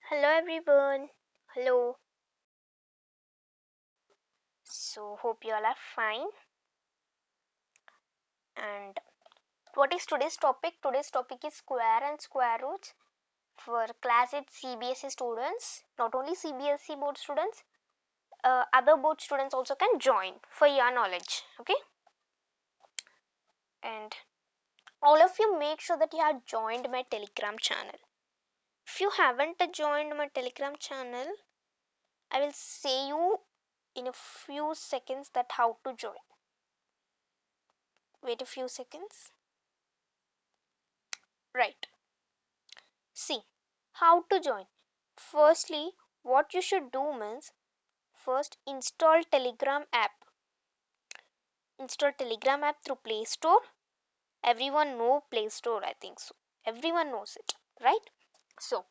Hello everyone. Hello. So hope you all are fine. And what is today's topic? Today's topic is square and square roots for class 8 CBSE students. Not only CBSE board students, other board students also can join for your knowledge. Okay. And all of you make sure that you have joined my Telegram channel. If you haven't joined my Telegram channel, I will say you in a few seconds that how to join. Wait a few seconds. Right. See, how to join. Firstly, what you should do means first install Telegram app. Install Telegram app through Play Store. Everyone know Play Store, I think so. Everyone knows it, right? So,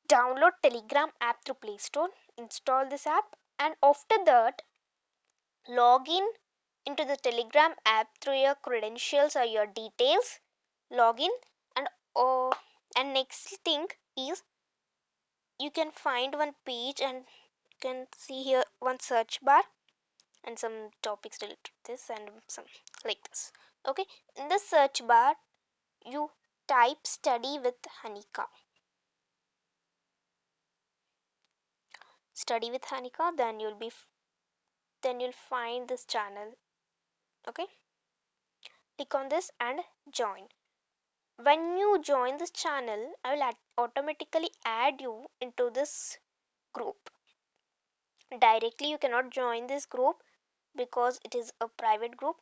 download Telegram app through Play Store, install this app, and after that, log in into the Telegram app through your credentials or your details. Log in and oh, and next thing is you can find one page and can see here one search bar and some topics related to this and some like this. Okay, in the search bar you type study with Hanika. Study with Hanika, then you'll find this channel. Okay, click on this and join. When you join this channel, I will automatically add you into this group. Directly you cannot join this group because it is a private group.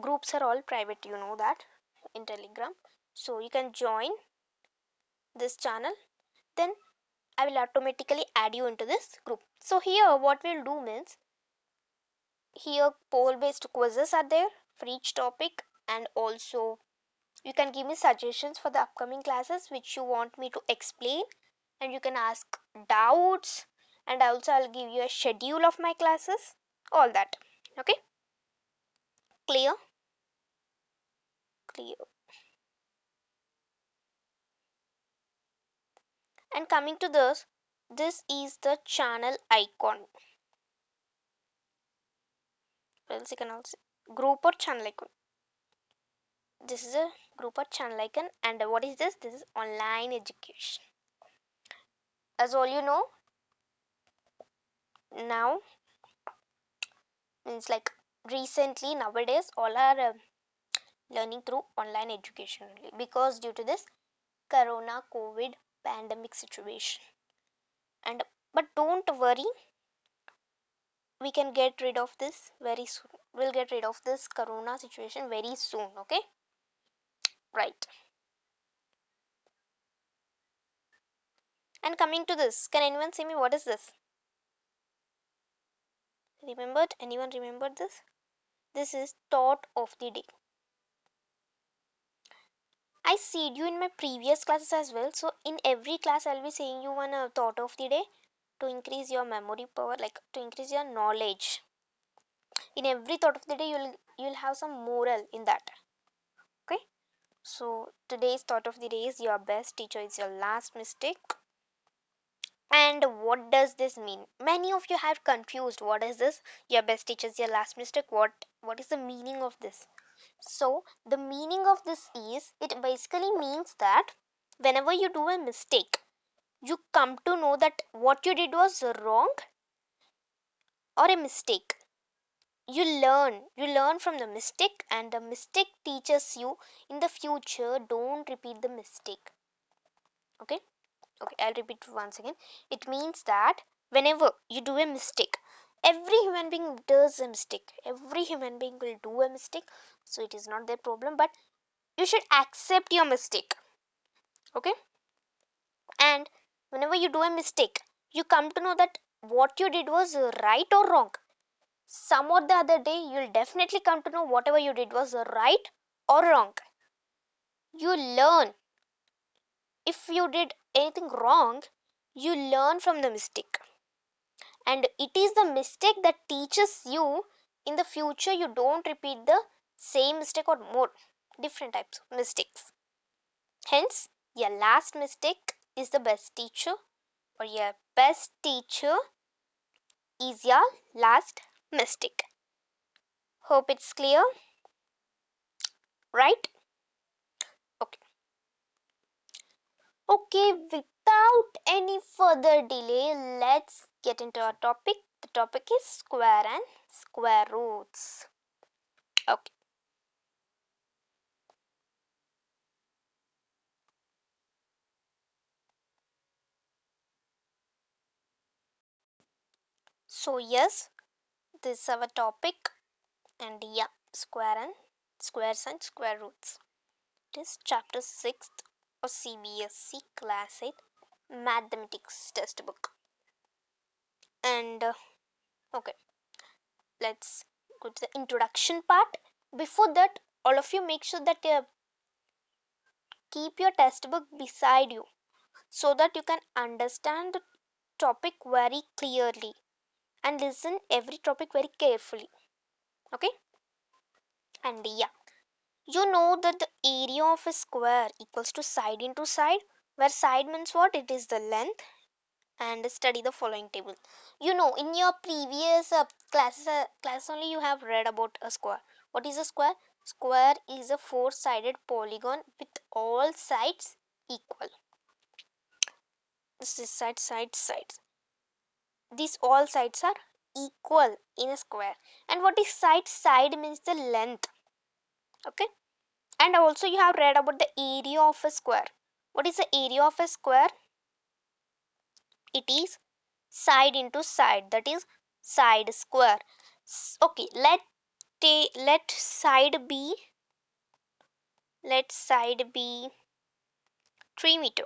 Groups are all private, you know that, in Telegram. So you can join this channel, then I will automatically add you into this group. So here what we'll do means, here poll based quizzes are there for each topic, and also you can give me suggestions for the upcoming classes which you want me to explain, and you can ask doubts, and also I'll give you a schedule of my classes, all that. Okay, clear? Clear. And coming to this is the channel icon. Else you can also group or channel icon. This is a group or channel icon. And what is this? This is online education. As all you know, now means like recently nowadays all are learning through online education only, because due to this corona covid pandemic situation. And but don't worry, we can get rid of this very soon. We'll get rid of this corona situation very soon. Okay, right. And coming to this, can anyone say me what is this? Remembered? Anyone remembered this? This is thought of the day. I said you in my previous classes as well. So in every class I'll be saying you one thought of the day to increase your memory power, like to increase your knowledge. In every thought of the day you'll have some moral in that. Okay? So today's thought of the day is your best teacher is your last mistake. And what does this mean? Many of you have confused what is this? Your best teacher is your last mistake. What is the meaning of this? So the meaning of this is, it basically means that whenever you do a mistake, you come to know that what you did was wrong or a mistake. You learn from the mistake, and the mistake teaches you in the future don't repeat the mistake. Okay, okay, I'll repeat once again. It means that whenever you do a mistake, every human being does a mistake, every human being will do a mistake, so it is not their problem, but you should accept your mistake. Okay, and whenever you do a mistake, you come to know that what you did was right or wrong. Some or the other day you'll definitely come to know whatever you did was right or wrong. You learn. If you did anything wrong, you learn from the mistake, and it is the mistake that teaches you in the future you don't repeat the same mistake or more different types of mistakes. Hence, your last mistake is the best teacher, or your best teacher is your last mistake. Hope it's clear, right? Okay. Okay, without any further delay, let's get into our topic. The topic is square and square roots. Okay. So yes, this is our topic, and yeah, squares and square roots. It is chapter 6 of CBSE class 8 mathematics textbook. And okay, let's go to the introduction part. Before that, all of you make sure that you keep your textbook beside you so that you can understand the topic very clearly and listen every topic very carefully. Okay? And yeah, you know that the area of a square equals to side into side, where side means what? It is the length. And study the following table. You know, in your previous class only you have read about a square. What is a square? Square is a four-sided polygon with all sides equal. This is sides. These all sides are equal in a square. And what is side? Side means the length. Okay. And also you have read about the area of a square. What is the area of a square? It is side into side, that is side square. Okay, let side be, let side be 3 meter,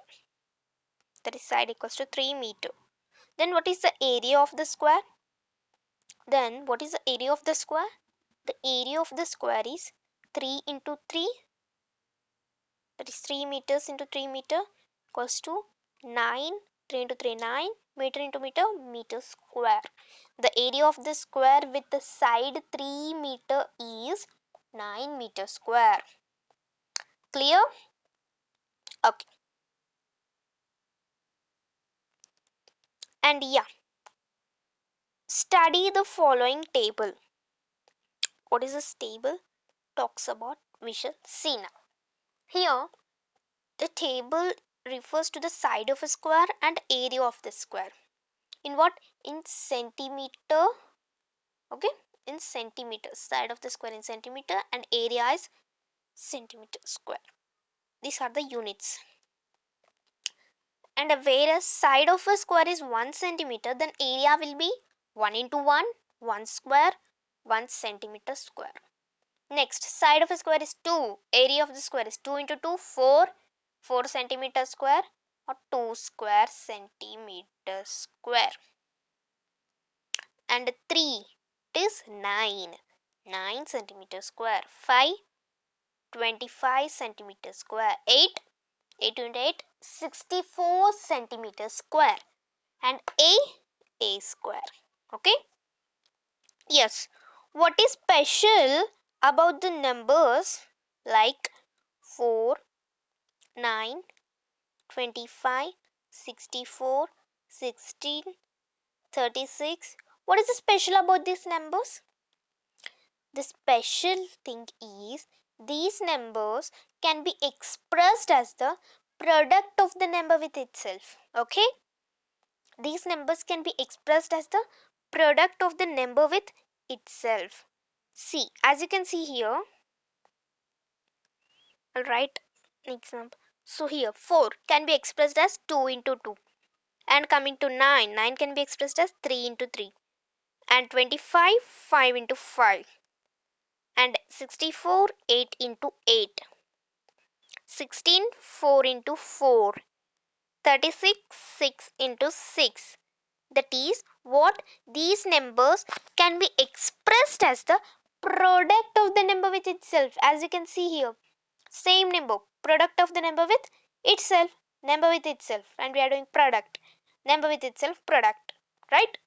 that is side equals to 3 meter. Then what is the area of the square? Then what is the area of the square? The area of the square is 3 into 3, that is 3 meters into 3 meter equals to 9. 3 into 3 9, meter into meter, meter square. The area of the square with the side 3 meter is 9 meter square. Clear? Okay. And yeah, study the following table. What is this table? Talks about, we shall see now. Here, the table refers to the side of a square and area of the square. In what? In centimeter. Okay, in centimeters. Side of the square in centimeter and area is centimeter square. These are the units. And whereas side of a square is 1 centimeter, then area will be 1 into 1, 1 square, 1 centimeter square. Next, side of a square is 2. Area of the square is 2 into 2, 4, 4 centimeter square, or 2 square centimeter square. And 3 is 9, 9 centimeter square. 5, 25 centimeter square. 8, 8 into 8, 64 centimeter square. And a square. Okay? Yes. What is special about the numbers like 4, 9, 25, 64, 16, 36? What is special about these numbers? The special thing is these numbers can be expressed as the product of the number with itself. Okay? These numbers can be expressed as the product of the number with itself. See, as you can see here, I'll write an example. So here 4 can be expressed as 2 into 2. And coming to 9, 9 can be expressed as 3 into 3. And 25, 5 into 5. And 64, 8 into 8. 16, 4 into 4. 36, 6 into 6. That is what these numbers can be expressed as the product of the number with itself. As you can see here, same number, product of the number with itself, number with itself, and we are doing product, number with itself, product, right?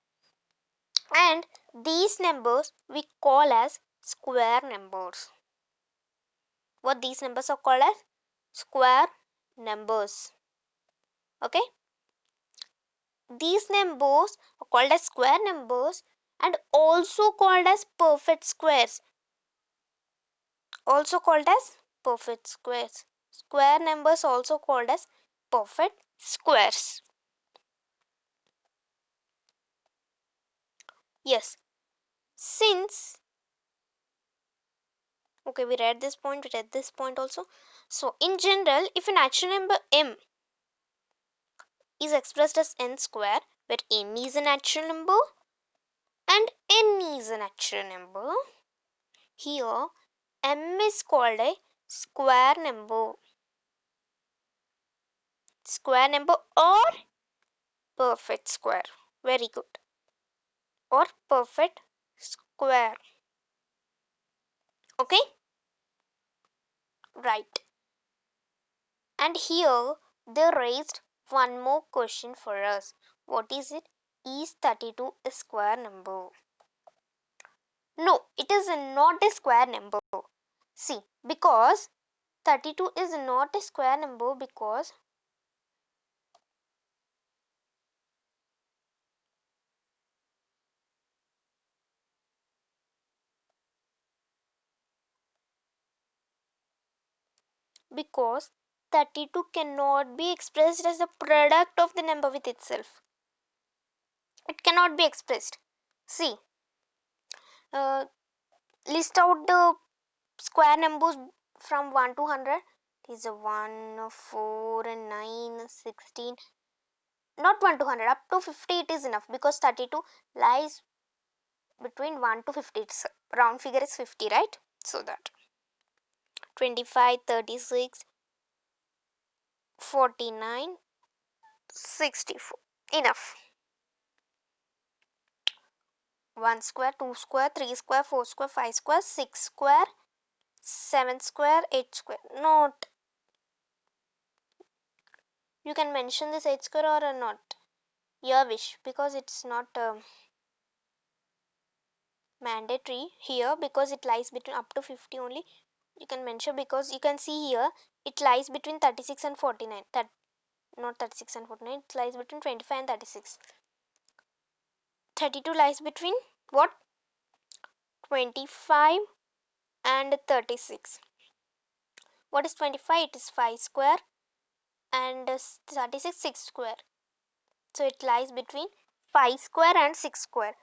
And these numbers we call as square numbers. What these numbers are called as? Square numbers. Okay, these numbers are called as square numbers and also called as perfect squares. Also called as perfect squares. Square numbers also called as perfect squares. Yes, since okay, we read this point also. So in general, if a natural number m is expressed as n square, where m is a natural number and n is a natural number, here m is called a square number. Square number or perfect square. Very good. Or perfect square. Okay? Right. And here they raised one more question for us. What is it? Is 32 a square number? No, it is not a square number. See, because 32 is not a square number because 32 cannot be expressed as the product of the number with itself. It cannot be expressed. See, uh, list out the square numbers from 1 to 100. It is a 1, 4, and 9, 16. Not 1 to 100, up to 50 it is enough because 32 lies between 1 to 50. Its round figure is 50, right? So that 25, 36, 49, 64. Enough. 1 square, 2 square, 3 square, 4 square, 5 square, 6 square, 7 square, 8 square. Not. You can mention this 8 square or not. Your wish, because it's not mandatory here because it lies between up to 50 only. You can mention because you can see here it lies between 36 and 49. That not 36 and 49, it lies between 25 and 36. 32 lies between what? 25 and 36. What is 25? It is 5 square and 36 6 square. So it lies between 5 square and 6 square.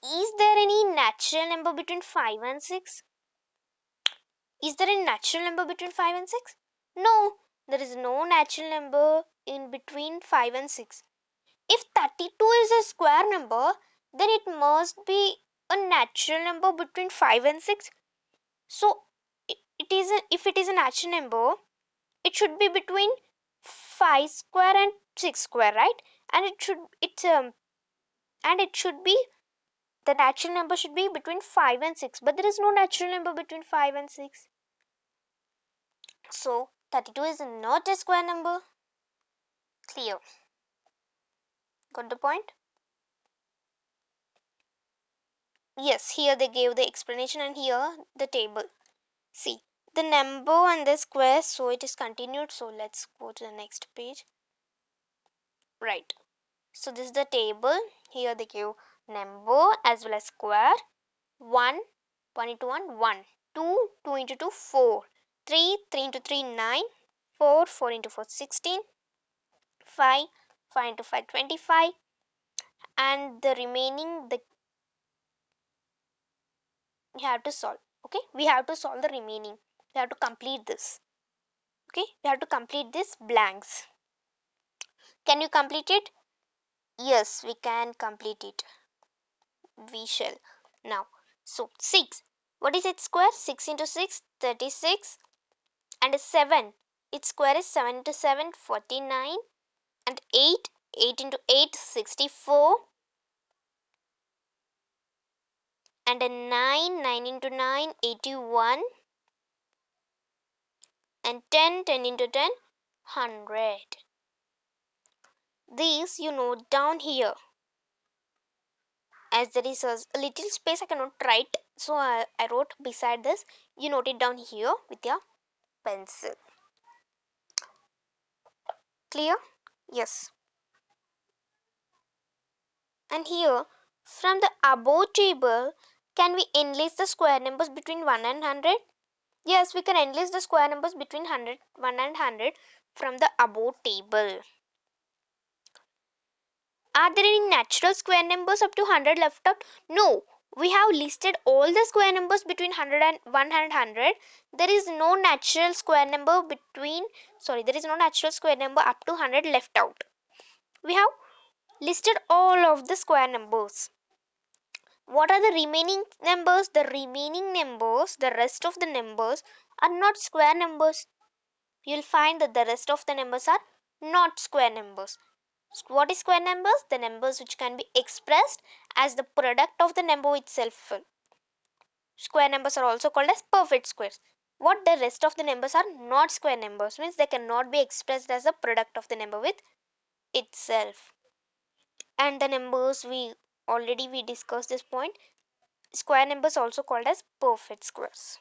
Is there any natural number between 5 and 6? Is there a natural number between 5 and 6? No, there is no natural number in between 5 and 6. If 32 is a square number, then it must be a natural number between 5 and 6. So it is if it is a natural number, it should be between 5 square and 6 square, right? And it should be the natural number should be between 5 and 6, but there is no natural number between 5 and 6. So 32 is not a square number. Clear. Got the point? Yes, here they gave the explanation and here the table. See, the number and the square, so it is continued. So let's go to the next page. Right. So this is the table. Here they give number as well as square. 1, 1 into 1, 1. 2, 2 into 2, 4. 3, 3 into 3, 9. 4, 4 into 4, 16. 5, 5 into 5, 25. And the remaining, we have to solve. Okay, we have to solve the remaining. We have to complete this. Okay, we have to complete this blanks. Can you complete it? Yes, we can complete it. We shall now. So 6, what is its square? 6 into 6, 36. And 7, its square is 7 into 7, 49. And 8, 8 into 8, 64. And a 9, 9 into 9, 81. And 10, 10 into 10, 100. These you note down here. As there is a little space I cannot write, so I wrote beside this. You note it down here with your pencil. Clear? Yes. And here, from the above table, can we enlist the square numbers between 1 and 100? Yes, we can enlist the square numbers between 100, 1 and 100 from the above table. Are there any natural square numbers up to 100 left out? No. We have listed all the square numbers between 100 and 100. There is no natural square number there is no natural square number up to 100 left out. We have listed all of the square numbers. What are the remaining numbers? The remaining numbers, the rest of the numbers are not square numbers. You'll find that the rest of the numbers are not square numbers. What is square numbers? The numbers which can be expressed as the product of the number itself. Square numbers are also called as perfect squares. What the rest of the numbers are not square numbers means they cannot be expressed as a product of the number with itself. And the numbers we discussed this point. Square numbers also called as perfect squares.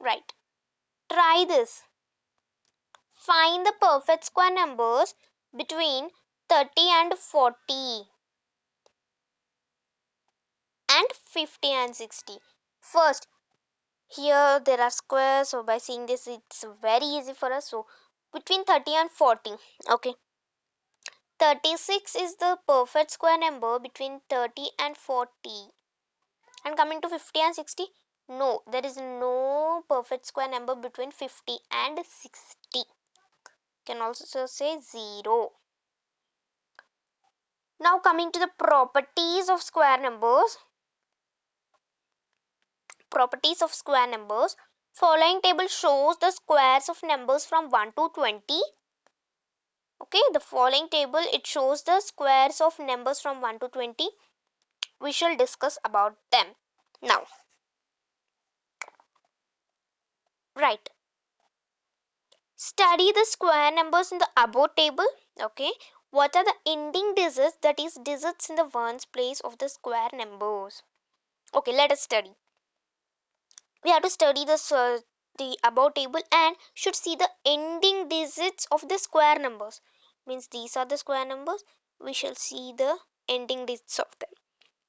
Right. Try this. Find the perfect square numbers between 30 and 40 and 50 and 60. First, here there are squares, so by seeing this it's very easy for us. So between 30 and 40. Okay. 36 is the perfect square number between 30 and 40. And coming to 50 and 60, no, there is no perfect square number between 50 and 60. Can also say 0. Now coming to the properties of square numbers. Properties of square numbers. Following table shows the squares of numbers from 1 to 20. Okay, the following table it shows the squares of numbers from 1 to 20. We shall discuss about them now. Right. Study the square numbers in the above table. Okay. What are the ending digits, that is digits in the ones place of the square numbers? Okay, let us study. We have to study the above table and should see the ending digits of the square numbers. Means these are the square numbers. We shall see the ending digits of them.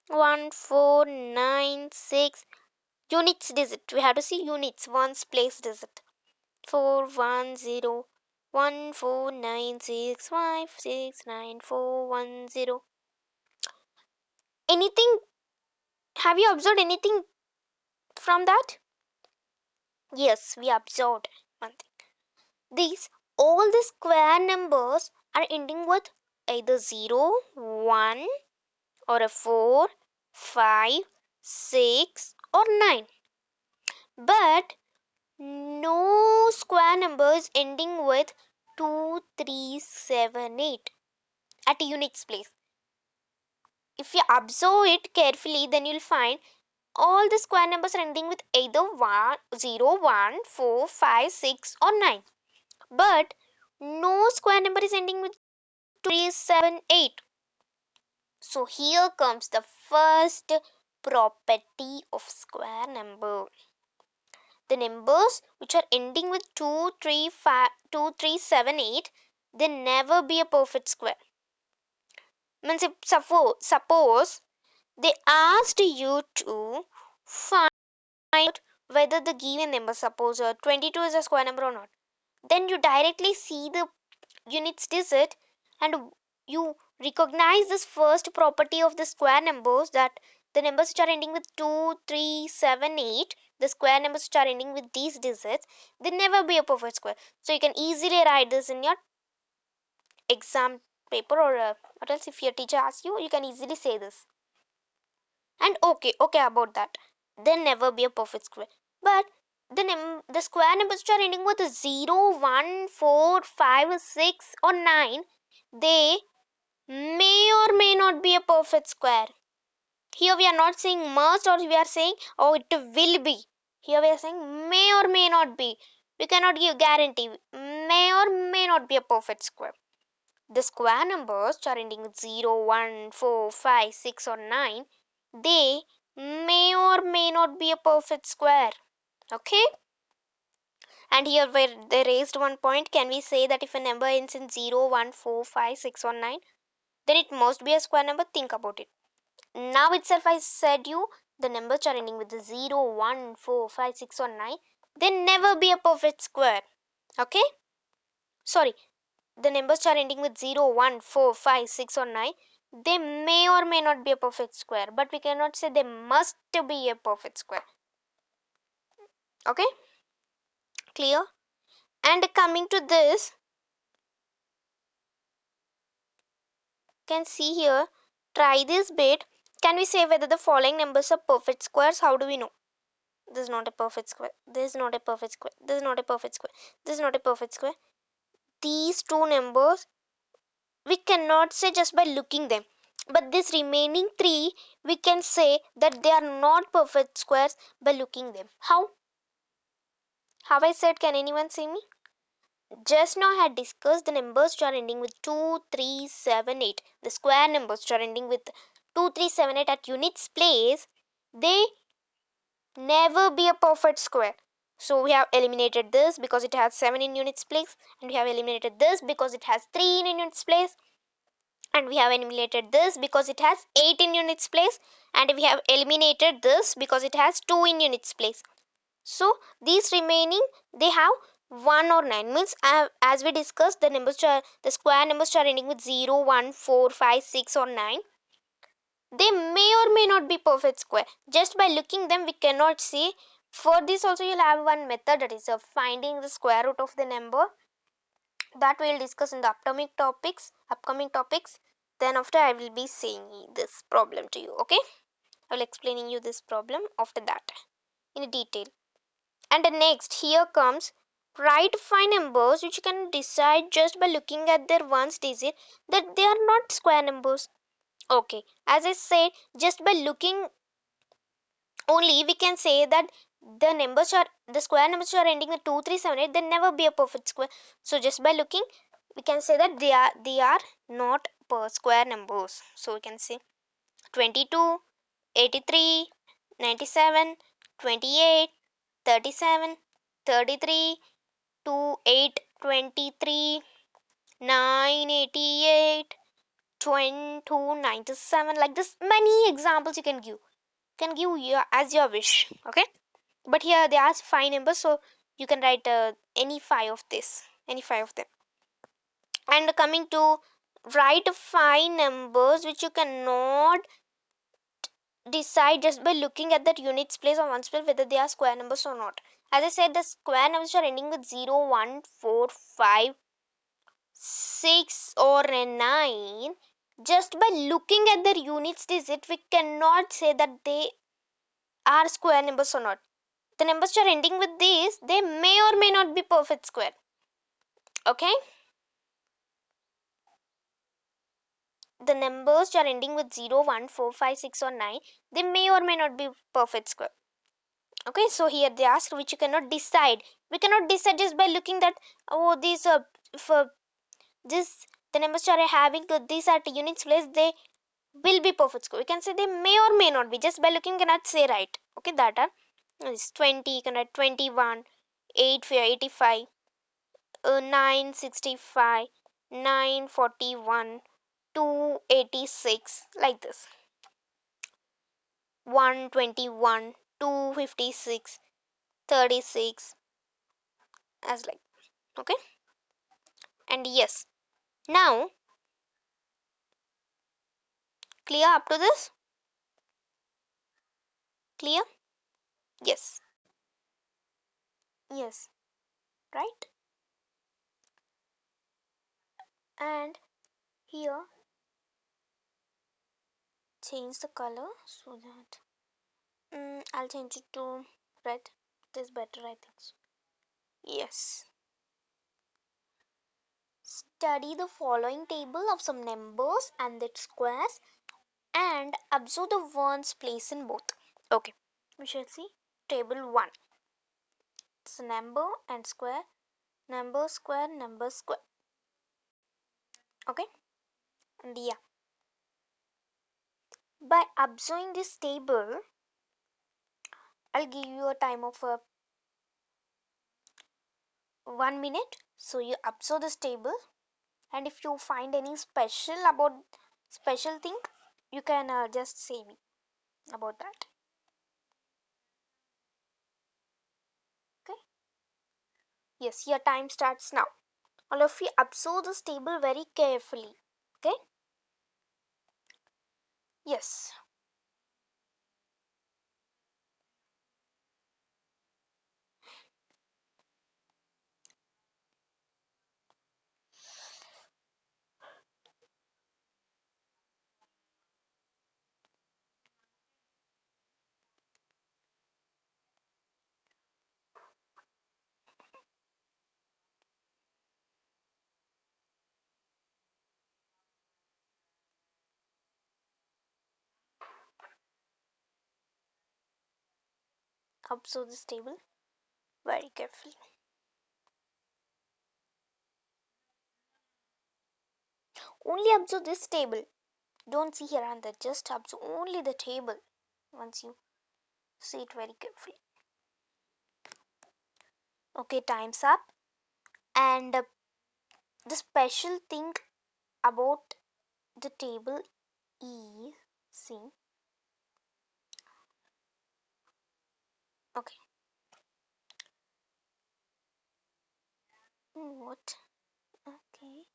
1, 4, 9, 6. Units digit. We have to see units, ones place digit. 4, 1, 0, 1, 4, 9, 6, 5, 6, 9, 4, 1, 0. Anything? Have you observed anything from that? Yes, we observed one thing. These all the square numbers are ending with either 0, 1 or a 4, 5, 6 or 9. But no square numbers ending with 2, 3, 7, 8 at units place. If you observe it carefully, then you'll find all the square numbers are ending with either 1, 0, 1, 4, 5, 6 or 9. But no square number is ending with 3, 7, 8. So here comes the first property of square number. The numbers which are ending with 2, 3, 5, 2, 3, 7, 8, they never be a perfect square. Means if suppose they asked you to find out whether the given number, suppose 22 is a square number or not, then you directly see the units digit and you recognize this first property of the square numbers, that the numbers which are ending with 2, 3, 7, 8, the square numbers which are ending with these digits, they never be a perfect square. So you can easily write this in your exam paper, or else if your teacher asks you, you can easily say this. And okay about that. They never be a perfect square. But the square numbers which are ending with 0, 1, 4, 5, 6 or 9, they may or may not be a perfect square. Here we are not saying must, or we are saying oh it will be. Here we are saying may or may not be. We cannot give guarantee. May or may not be a perfect square. The square numbers which are ending with 0, 1, 4, 5, 6 or 9, they may or may not be a perfect square. Okay? And here where they raised one point, can we say that if a number ends in 0, 1, 4, 5, 6 or 9, then it must be a square number? Think about it. Now itself I said you the numbers are ending with 0, 1, 4, 5, 6 or 9, they never be a perfect square. Okay? Sorry, the numbers are ending with 0, 1, 4, 5, 6 or 9, they may or may not be a perfect square, but we cannot say they must be a perfect square. Okay? Clear? And coming to this, can see here, try this bit. Can we say whether the following numbers are perfect squares? How do we know? This is not a perfect square. This is not a perfect square. This is not a perfect square. This is not a perfect square. These two numbers we cannot say just by looking them. But this remaining three we can say that they are not perfect squares by looking them. How? How I said, can anyone see me? Just now I had discussed the numbers which are ending with 2, 3, 7, 8. The square numbers which are ending with 2, 3, 7, 8 at units place, they never be a perfect square. So we have eliminated this because it has 7 in units place, and we have eliminated this because it has 3 in units place, and we have eliminated this because it has 8 in units place, and we have eliminated this because it has 2 in units place. So these remaining, they have 1 or 9, means as we discussed, the numbers are, the square numbers are ending with 0, 1, 4, 5, 6 or 9, they may or may not be perfect square. Just by looking them we cannot see. For this also you'll have one method, that is finding the square root of the number, that we'll discuss in the upcoming topics. Then after I will be saying this problem to you. Okay, I will explaining you this problem after that in detail. And the next, here comes, try to find numbers which you can decide just by looking at their ones digit that they are not square numbers. Okay, as I said, just by looking only we can say that the square numbers are ending with 2, 3, 7, 8, they never be a perfect square. So just by looking we can say that they are not per square numbers. So we can say 22, 83, 97, 28, 37, 33, 2, 8, 23, 9, 88, 22, 97, like this. Many examples you can give your as your wish. Okay, but here they ask 5 numbers, so you can write any 5 of them. And coming to, write 5 numbers which you cannot decide just by looking at that units place or ones place whether they are square numbers or not. As I said, the square numbers are ending with 0, 1, 4, 5, 6 or a 9. Just by looking at their units digit we cannot say that they are square numbers or not. The numbers which are ending with these, they may or may not be perfect square. Okay, the numbers which are ending with 0, 1, 4, 5, 6 or 9, they may or may not be perfect square. Okay, so here they ask which you cannot decide. We cannot decide just by looking that, oh, these for this, the numbers which are having these at units place, they will be perfect square. We can say they may or may not be, just by looking cannot say right. Okay, that are is 20, you can write 21, 8 for 85, 965, 941, 286, like this. 121, 256, 36, as like. Okay, and yes, now clear up to this? Clear? Yes. Yes, right? And here change the color so that I'll change it to red. It is better, I think so. Yes. Study the following table of some numbers and their squares and observe the ones placed in both. Okay, we shall see table 1. It's number and square, number square, number square. Okay, and yeah, by observing this table I'll give you a time of 1 minute. So you observe this table, and if you find any special thing, you can just say me about that. Okay. Yes, your time starts now. All of you observe this table very carefully. Okay. Yes. Observe this table very carefully. Only observe this table. Don't see here and there. Just observe only the table. Once you see it very carefully. Okay, time's up. And the special thing about the table is, see. Okay. What? Okay.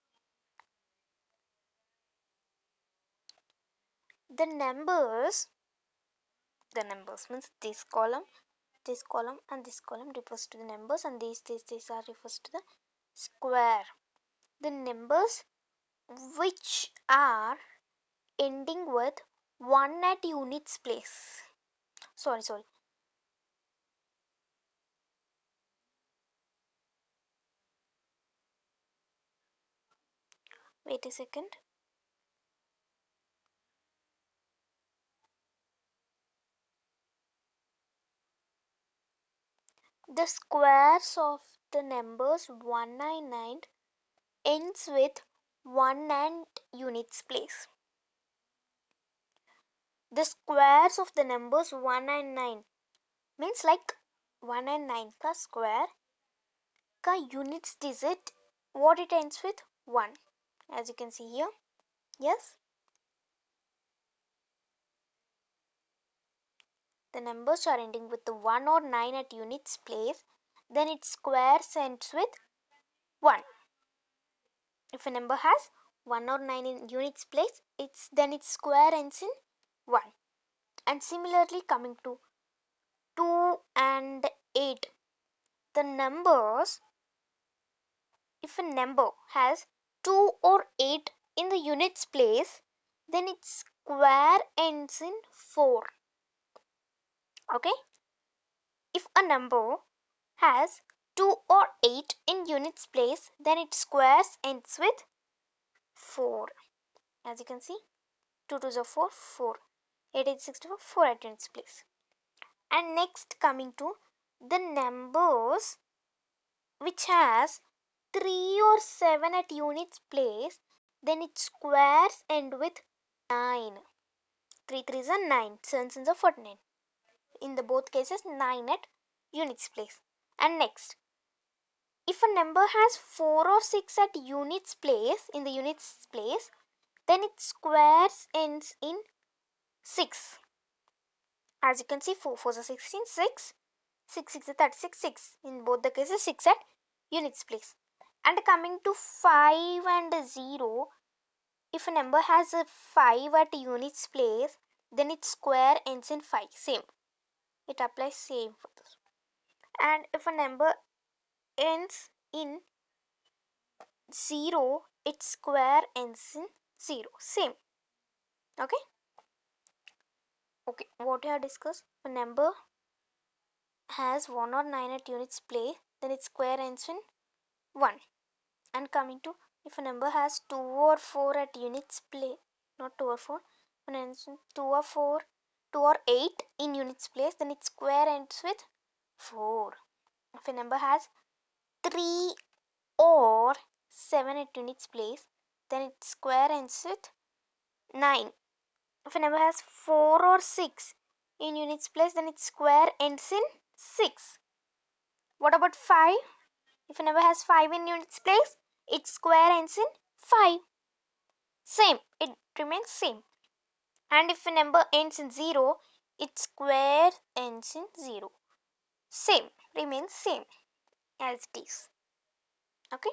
The numbers, the numbers means this column and this column refers to the numbers, and these are refers to the square. The numbers which are ending with 1 at units place. Sorry. Wait a second. The squares of the numbers 199 ends with 1 and units place. The squares of the numbers 1 and 9 means like 1 and 9 ka square ka units digit, what it ends with 1, as you can see here. Yes, the numbers are ending with the 1 or 9 at units place, then its square ends with 1. If a number has 1 or 9 in units place, its square ends in 1. And similarly, coming to 2 and 8, the numbers, if a number has 2 or 8 in the units place, then its square ends in 4. Okay. If a number has 2 or 8 in units place, then its squares ends with 4. As you can see, 2 to the 4, 4. 8 is 64, 4 at units place. And next, coming to the numbers which has 3 or 7 at units place, then its squares end with 9. 3 3s are 9, 7 are 49. In the both cases, 9 at units place. And next, if a number has 4 or 6 at units place, in the units place, then its squares ends in 6. As you can see, 4 4s are 16, 6, 6 6 are 36, 6. In both the cases, 6 at units place. And coming to 5 and 0, if a number has a 5 at units place, then its square ends in 5. Same. It applies same for this. And if a number ends in 0, its square ends in 0. Same. Okay. Okay. What we have discussed? A number has 1 or 9 at units place, then its square ends in 1. And coming to, if a number has 2 or 4 at units place, not 2 or 4, when ends in 2 or 4, 2 or 8 in units place, then its square ends with 4. If a number has 3 or 7 at units place, then its square ends with 9. If a number has 4 or 6 in units place, then its square ends in 6. What about 5? If a number has 5 in units place, its square ends in 5. Same, it remains same. And if a number ends in 0, its square ends in 0. Same, remains same as it is. Okay?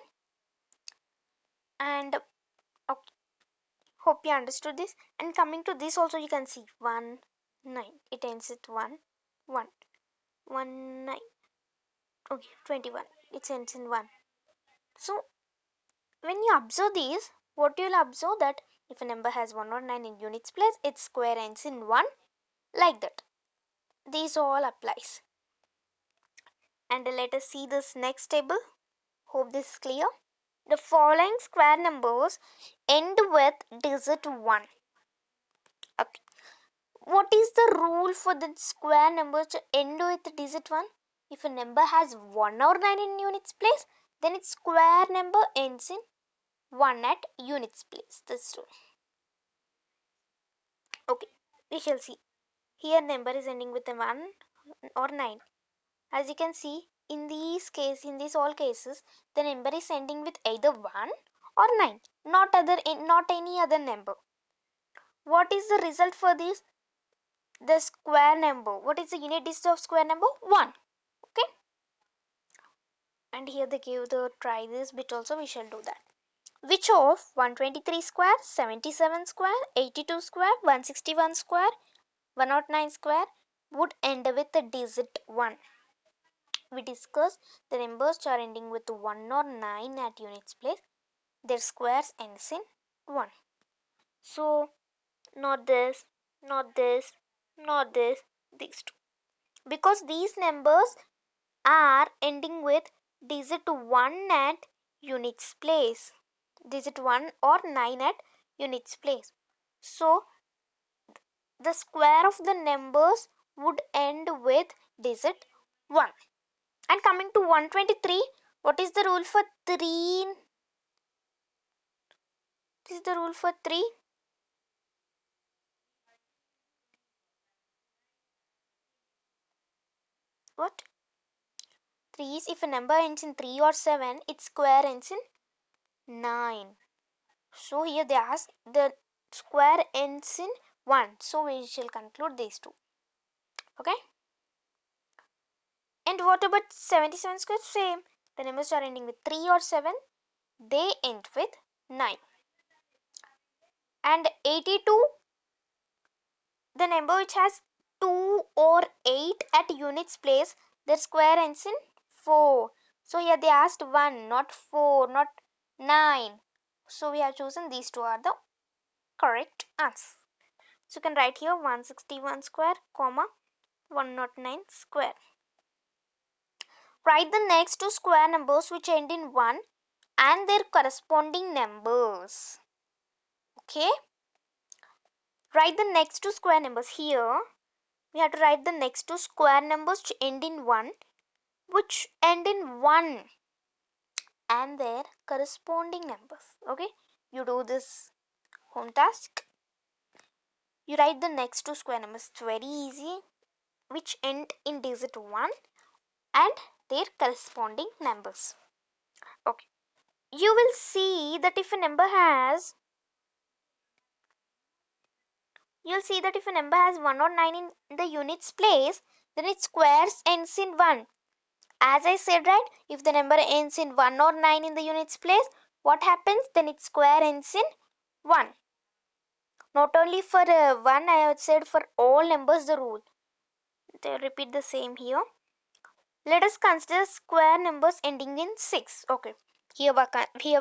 And okay, hope you understood this. And coming to this also, you can see 1, 9. It ends at 1, 1, 1, 9. Okay, 21. It ends in 1. So when you observe these, what you will observe that if a number has 1 or 9 in units place, its square ends in 1, like that. These all applies. And let us see this next table. Hope this is clear. The following square numbers end with digit 1. Okay. What is the rule for the square numbers to end with digit 1? If a number has 1 or 9 in units place, then its square number ends in 1 at units place. This rule. Okay, we shall see. Here number is ending with a 1 or 9. As you can see, in these all cases, the number is ending with either 1 or 9, not any other number. What is the result for this? The square number. What is the unit digit of square number? 1. Okay. And here they give the try this bit also, we shall do that. Which of 123 square, 77 square, 82 square, 161 square, 109 square would end with the digit 1? We discussed the numbers which are ending with 1 or 9 at units place, their squares ends in 1. So not this, not this, not this, these two. Because these numbers are ending with digit 1 at units place, digit 1 or 9 at units place. So the square of the numbers would end with digit 1. And coming to 123, what is the rule for 3? This is the rule for 3. What? 3 is if a number ends in 3 or 7, its square ends in 9. So here they ask the square ends in 1. So we shall conclude these two. Okay. And what about 77 square? Same. The numbers are ending with 3 or 7. They end with 9. And 82, the number which has 2 or 8 at units place, their square ends in 4. So here they asked 1, not 4, not 9. So we have chosen these two are the correct answers. So you can write here 161 square, comma 109 square. Write the next two square numbers which end in 1 and their corresponding numbers. Okay. Write the next two square numbers. Here we have to write the next two square numbers which end in 1, and their corresponding numbers. Okay. You do this home task. You write the next two square numbers. It's very easy. Which end in digit 1 and their corresponding numbers. Okay. You will see that if a number has 1 or 9 in the units place, then its squares ends in 1. As I said, right, if the number ends in 1 or 9 in the units place, what happens? Then its square ends in 1. Not only for 1, I have said for all numbers the rule. They repeat the same here. Let us consider square numbers ending in 6. Okay. Here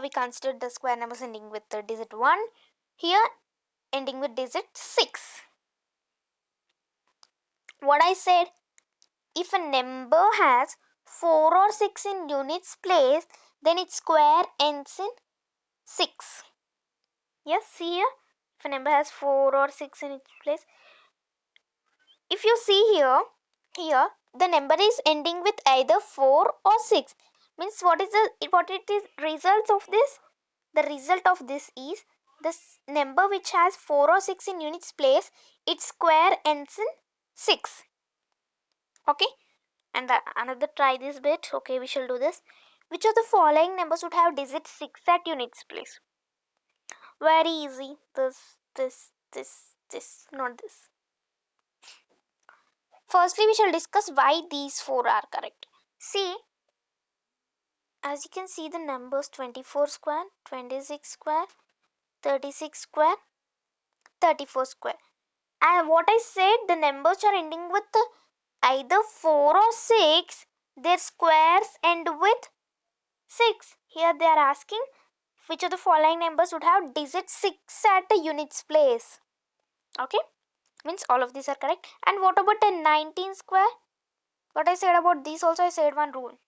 we consider the square numbers ending with the digit 1. Here ending with digit 6. What I said, if a number has 4 or 6 in units place, then its square ends in 6. Yes, see here, if a number has 4 or 6 in its place, if you see here the number is ending with either 4 or 6. Means what it is results of this? The result of this is this number which has 4 or 6 in units place, its square ends in 6. Okay, and another try this bit. Okay, we shall do this. Which of the following numbers would have digit 6 at units place? Very easy. This, not this. Firstly, we shall discuss why these four are correct. See, as you can see the numbers 24 square, 26 square, 36 square, 34 square. And what I said, the numbers are ending with either 4 or 6. Their squares end with 6. Here they are asking which of the following numbers would have digit 6 at the units place. Okay, means all of these are correct. And what about the 19 square? What I said about this also, I said one rule.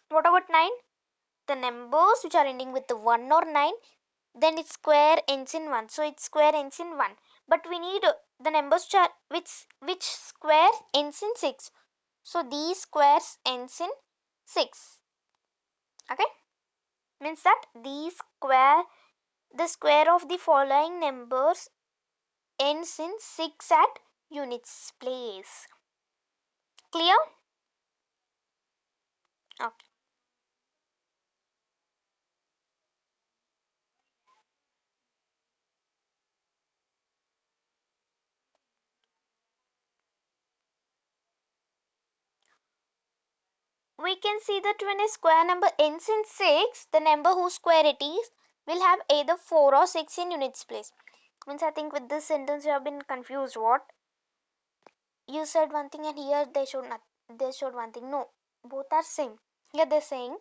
What about 9? The numbers which are ending with the 1 or 9, then its square ends in 1. So its square ends in 1. But we need the numbers which square ends in 6. So these squares ends in 6. Okay? Means that the square of the following numbers ends in 6 at units place. Clear? Okay. We can see that when a square number ends in 6, the number whose square it is will have either 4 or 6 in units place. Means I think with this sentence you have been confused. What? You said one thing and here they showed one thing. No, both are same. Here they're saying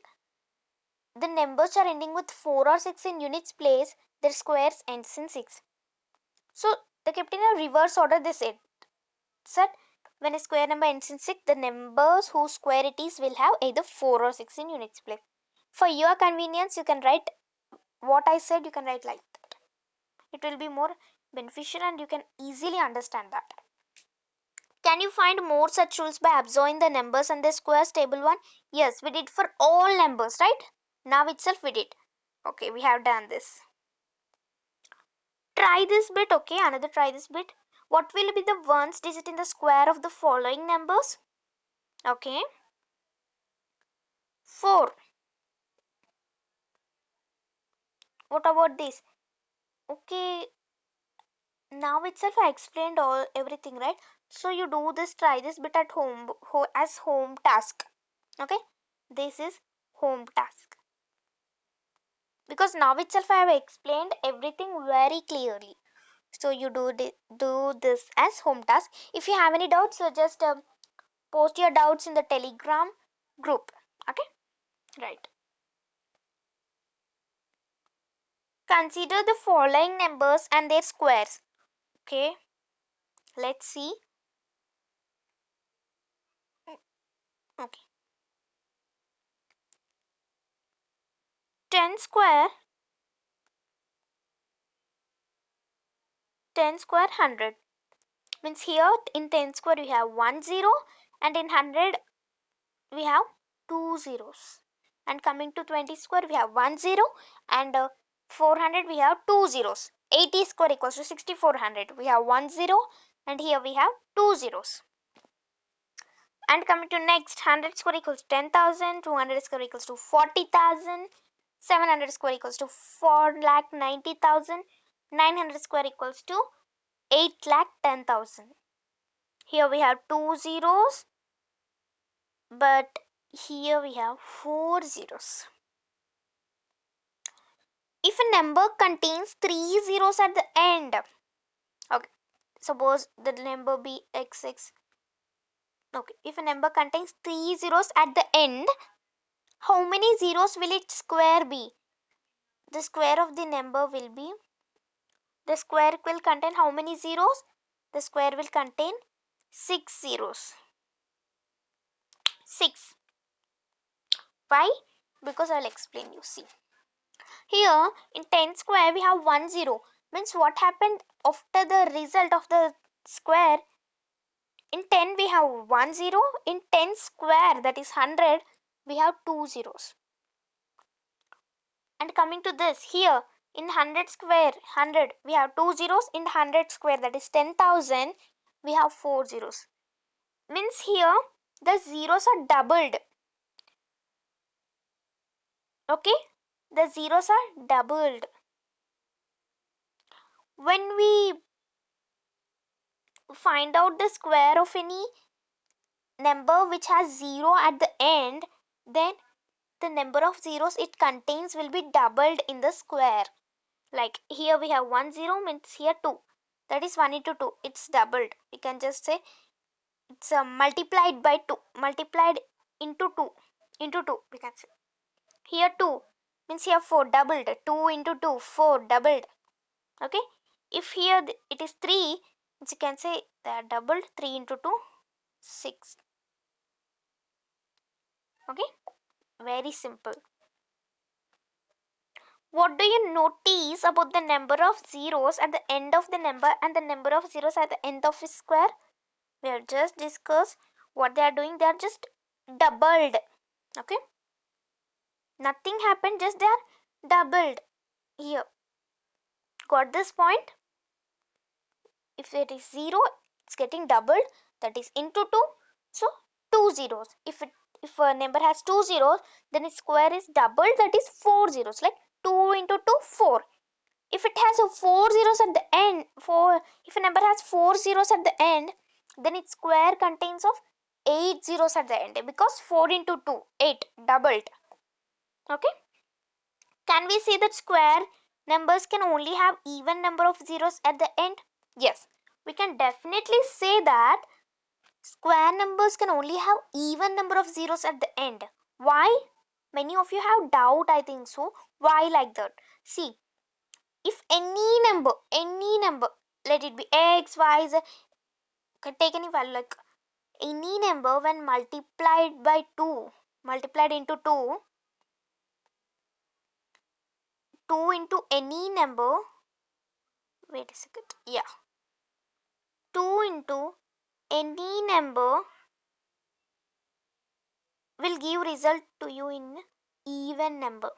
the numbers are ending with 4 or 6 in units place, their squares ends in 6. So they kept in a reverse order. They said when a square number ends in 6, the numbers whose square it is will have either 4 or 6 in units place. For your convenience, you can write what I said, you can write like that. It will be more beneficial and you can easily understand that. Can you find more such rules by observing the numbers and the squares table 1? Yes, we did for all numbers, right? Now itself we did. Okay, we have done this. Try this bit, okay? Another try this bit. What will be the ones digit in the square of the following numbers? Okay. 4. What about this? Okay, now itself I explained all everything, right? So you do this, try this bit at home as home task. Okay, this is home task, because now itself I have explained everything very clearly. So you do this as home task. If you have any doubts, so just post your doubts in the Telegram group. Okay, right. Consider the following numbers and their squares. Okay, let's see. Okay, 10 square, 10 square 100. Means here in 10 square we have 1 0 and in 100 we have 2 zeros. And coming to 20 square we have 1 0 and 400 we have 2 zeros. 80 square equals to 6400. We have 1 0 and here we have 2 zeros. And coming to next, 100 square equals to 10,000, 200 square equals to 40,000, 700 square equals to 4,90,000, 900 square equals to 8,10,000. Here we have 2 zeros, but here we have 4 zeros. If a number contains 3 zeros at the end, okay, suppose the number be xx. Okay, if a number contains 3 zeros at the end, how many zeros will its square be? The square of the number will be, the square will contain how many zeros? The square will contain 6 zeros. 6. Why? Because I'll explain you. See. Here in 10 square we have 1 0. Means what happened after the result of the square? In 10 we have 1 0. In 10 square, that is 100, we have 2 zeros. And coming to this, here in 100 square, 100, we have 2 zeros. In 100 square, that is 10,000, we have 4 zeros. Means here the zeros are doubled. Okay, the zeros are doubled. When we find out the square of any number which has 0 at the end, then the number of zeros it contains will be doubled in the square. Like here we have 1 0 means here 2. That is 1 into 2. It's doubled. We can just say it's multiplied by 2. Multiplied into 2. Into 2 we can say. Here 2 means here 4 doubled. 2 into 2 4 doubled. Okay. If here it is 3, you can say they are doubled. 3 into 2 6. Okay. Very simple. What do you notice about the number of zeros at the end of the number and the number of zeros at the end of a square? We have just discussed what they are doing. They are just doubled. Okay. Nothing happened, just they are doubled. Here. Got this point? If it is 0, it's getting doubled. That is into 2. So 2 zeros. If a number has 2 zeros, then its square is doubled. That is 4 zeros. Like 2 into 2 4. If it has a 4 zeros at the end, if a number has 4 zeros at the end, then its square contains of 8 zeros at the end, because 4 into 2 8 doubled. Okay. Can we see that square numbers can only have even number of zeros at the end? Yes, we can definitely say that square numbers can only have even number of zeros at the end. Why? Many of you have doubt, I think so. Why like that? See, if any number, let it be x, y, z, can take any value, like any number when multiplied by 2, multiplied into 2, 2 into any number, wait a second, yeah, 2 into any number will give result to you in even number,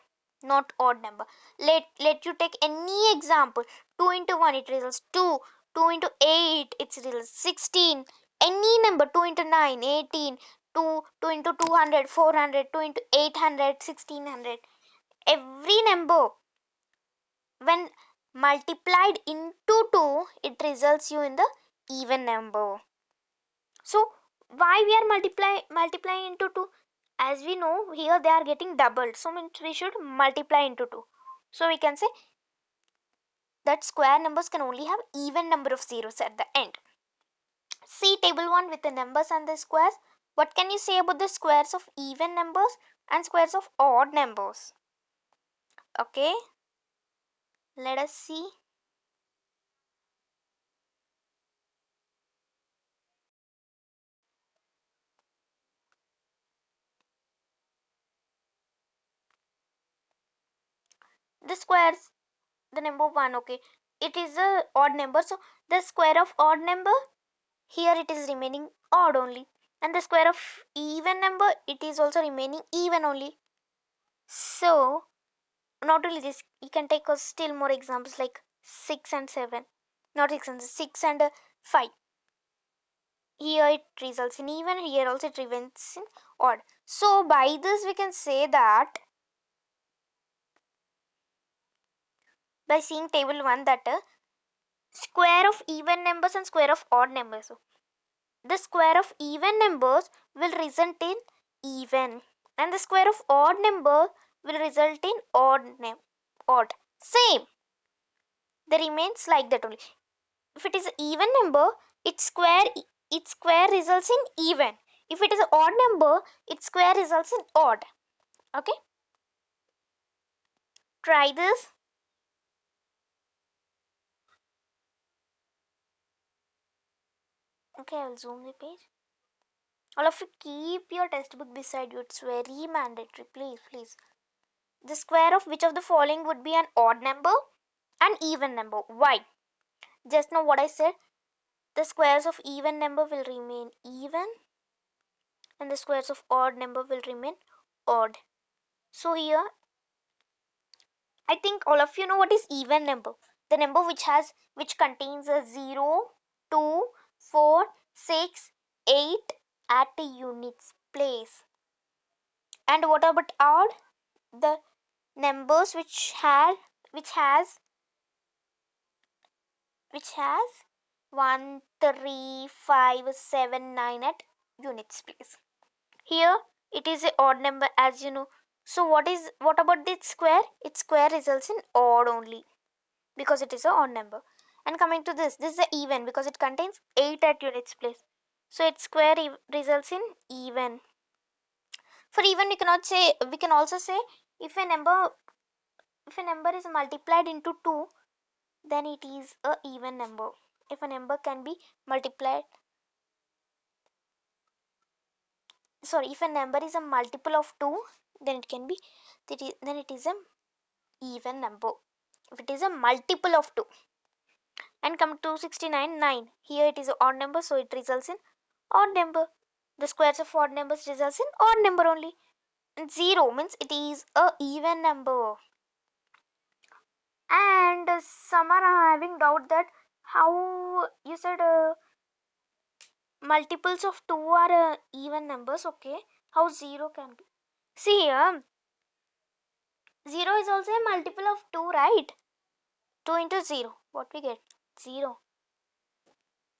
not odd number. Let you take any example. 2 into 1 it results 2. 2 into 8 it results 16. Any number, 2 into 9 18. 2 into 200 400. 2 into 800 1600. Every number when multiplied into 2, it results you in the even number. So why we are multiplying into 2? As we know, here they are getting doubled, so means we should multiply into 2. So we can say that square numbers can only have even number of zeros at the end. See table 1 with the numbers and the squares. What can you say about the squares of even numbers and squares of odd numbers? Okay, let us see. The squares, the number 1, okay, it is a odd number, so the square of odd number, here it is remaining odd only, and the square of even number, it is also remaining even only. So not only this, you can take still more examples like 6 and 7, not 6 and 6 and 5. Here it results in even, here also it results in odd. So by this we can say that, by seeing table 1, that square of even numbers and square of odd numbers, so the square of even numbers will result in even, and the square of odd number will result in odd. Same, they remains like that only. If it is an even number, its square results in even. If it is an odd number, its square results in odd. Okay, try this. Okay, I will zoom the page. All of you keep your textbook beside you, it's very mandatory, please. The square of which of the following would be an odd number, an even number? Why? Just now what I said, the squares of even number will remain even and the squares of odd number will remain odd. So here I think all of you know what is even number. The number which contains a 0, 2, 4, 6, 8 at a unit's place. And what about odd? The numbers which has 1, 3, 5, 7, 9 at units place. Here it is a odd number, as you know. So what about the square? Its square results in odd only because it is a odd number. And coming to this is a even because it contains 8 at units place. So its square results in even. For even we can also say if a number is multiplied into 2, then it is a even number. If a number can be multiplied, if a number is a multiple of 2, then it is a even number if it is a multiple of 2. And come to 69, 9. Here it is an odd number, so it results in odd number. The squares of odd numbers results in odd number only. And 0 means it is a even number. And some are having doubt that how you said multiples of 2 are even numbers. Okay, how 0 can be? See here, 0 is also a multiple of 2, right? 2 into 0, what we get? 0.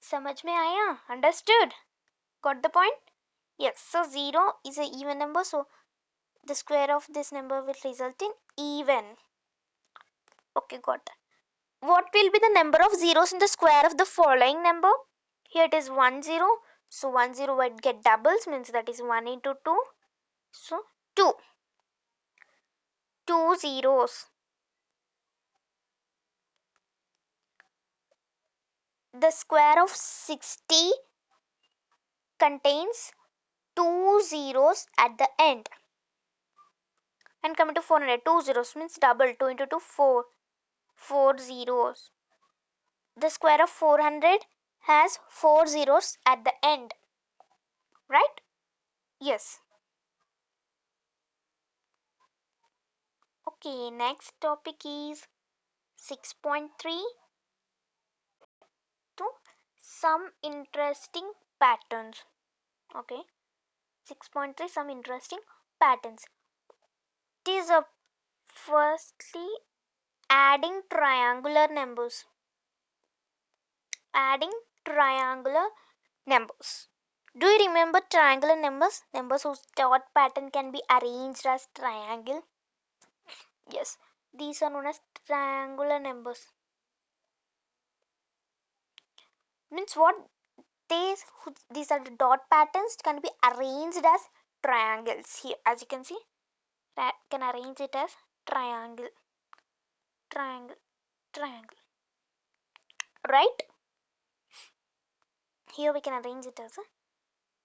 समझ में आया? Understood? Got the point? Yes. So 0 is an even number. So the square of this number will result in even. Okay, got that. What will be the number of zeros in the square of the following number? Here it is 1 0. So 1 0 will get doubles, means that is 1 into 2. So 2. 2 zeros. The square of 60 contains 2 zeros at the end. And coming to 400, 2 zeros means double. 2 into 2, 4. 4 zeros. The square of 400 has 4 zeros at the end. Right? Yes. Okay, next topic is 6.3 to some interesting patterns. Okay, 6.3 some interesting patterns. It is firstly adding triangular numbers. Adding triangular numbers. Do you remember triangular numbers? Numbers whose dot pattern can be arranged as triangle. Yes, these are known as triangular numbers. Means what? These are the dot patterns can be arranged as triangles. Here, as you can see, that can arrange it as triangle, triangle, triangle. Right? Here we can arrange it as a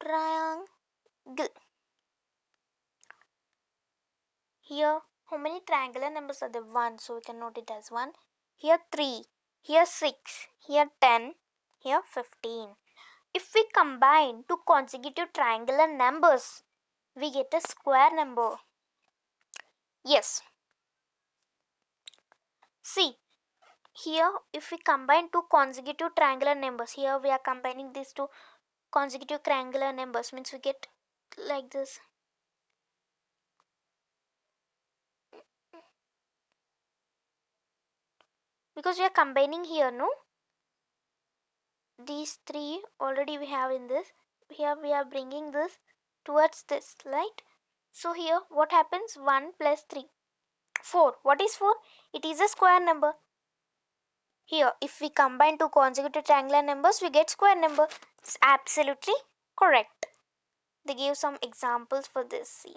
triangle. Here, how many triangular numbers are there? 1, so we can note it as 1. Here 3, here 6, here 10, here 15. If we combine two consecutive triangular numbers, we get a square number. Yes. See, here if we combine two consecutive triangular numbers, here we are combining these two consecutive triangular numbers, means we get like this. Because we are combining here, no? These three already we have in this. Here we are bringing this towards this, right? So here what happens? 1 plus 3. 4. What is 4? It is a square number. Here, if we combine two consecutive triangular numbers, we get square number. It's absolutely correct. They give some examples for this. See,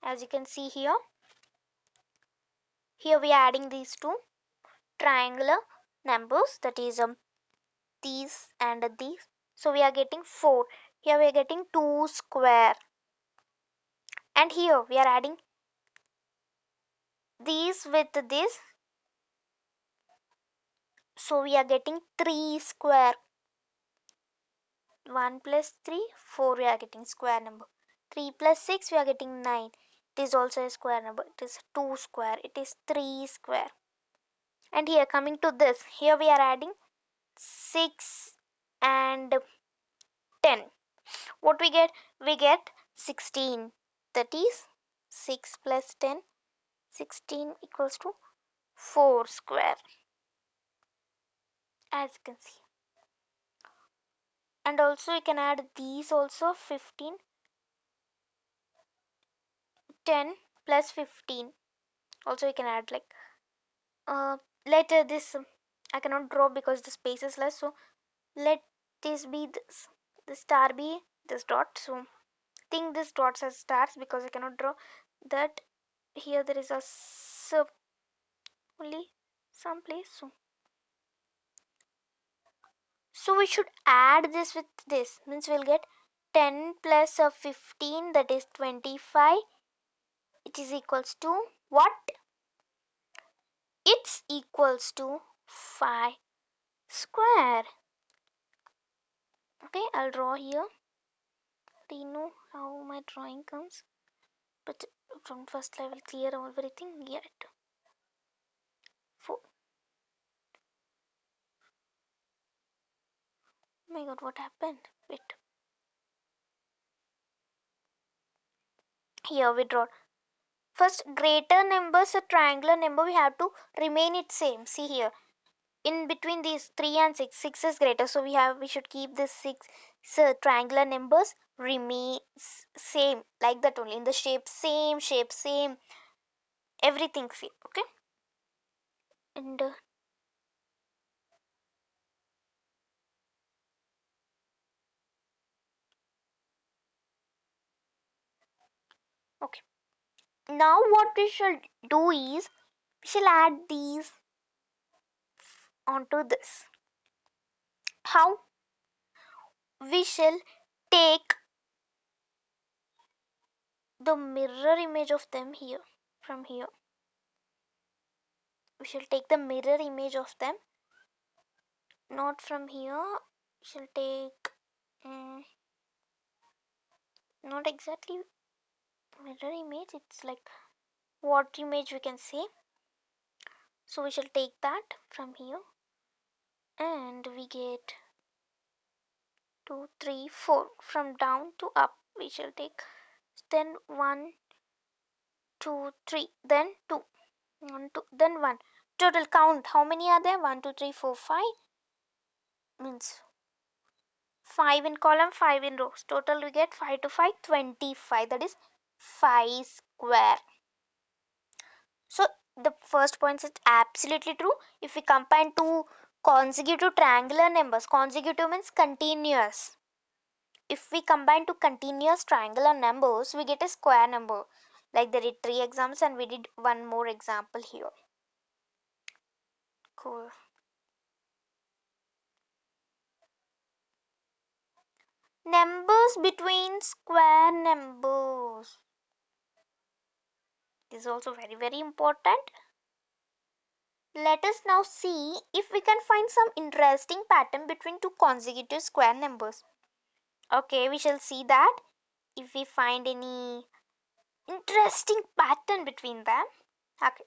as you can see here, we are adding these two triangular numbers, that is these and these. So we are getting 4. Here we are getting 2 square. And here we are adding these with this. So we are getting 3 square. 1 plus 3, 4 we are getting square number. 3 plus 6 we are getting 9. It is also a square number. It is 2 square. It is 3 square. And here coming to this, here we are adding 6 and 10. What we get? We get 16. That is 6 plus 10, 16 equals to 4 square, as you can see. And also you can add these also, 15, 10 plus 15. Also you can add like later this I cannot draw because the space is less, so let this be this star be this dot. So think this dots as stars because I cannot draw that. Here there is a only some place, so we should add this with this, means we'll get 10 plus 15, that is 25. It is equals to what? It's equals to 5 square. Okay, I'll draw here. Do you know how my drawing comes? But from first level clear everything yet. 4. Oh my god, what happened? Wait. Here we draw. First, greater numbers, a triangular number, we have to remain it same. See here. In between these 3 and 6, 6 is greater, so we should keep this 6 triangular numbers remain same, like that only, in the shape, same, everything same. Okay. And okay, now what we shall do is we shall add these onto this. How? We shall take the mirror image of them here. From here we shall take the mirror image of them, not from here. We shall take not exactly mirror image, it's like what image we can say. So we shall take that from here, and we get 2 3 4 from down to up. We shall take then 1 2 3, then 2 1 2, then 1. Total count, how many are there? 1 2 3 4 5, means 5 in column, 5 in rows. Total we get 5 to 5 25, that is 5 square. So the first point is absolutely true. If we combine two consecutive triangular numbers, consecutive means continuous. If we combine two continuous triangular numbers, we get a square number. Like there are 3 examples and we did one more example here. Cool. Numbers between square numbers. This is also very important. Let us now see if we can find some interesting pattern between two consecutive square numbers. Okay, we shall see that if we find any interesting pattern between them. Okay.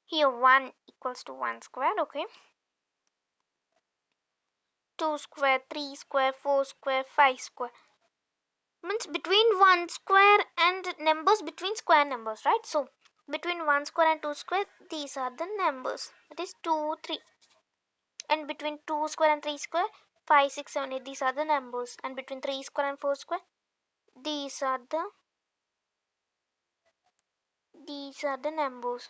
Here 1 equals to 1 square, okay. 2 square, 3 square, 4 square, 5 square. Means between 1 square and numbers between square numbers, right? So between 1 square and 2 square, these are the numbers. That is 2, 3. And between 2 square and 3 square, 5, 6, 7, 8, these are the numbers. And between 3 square and 4 square, these are the numbers.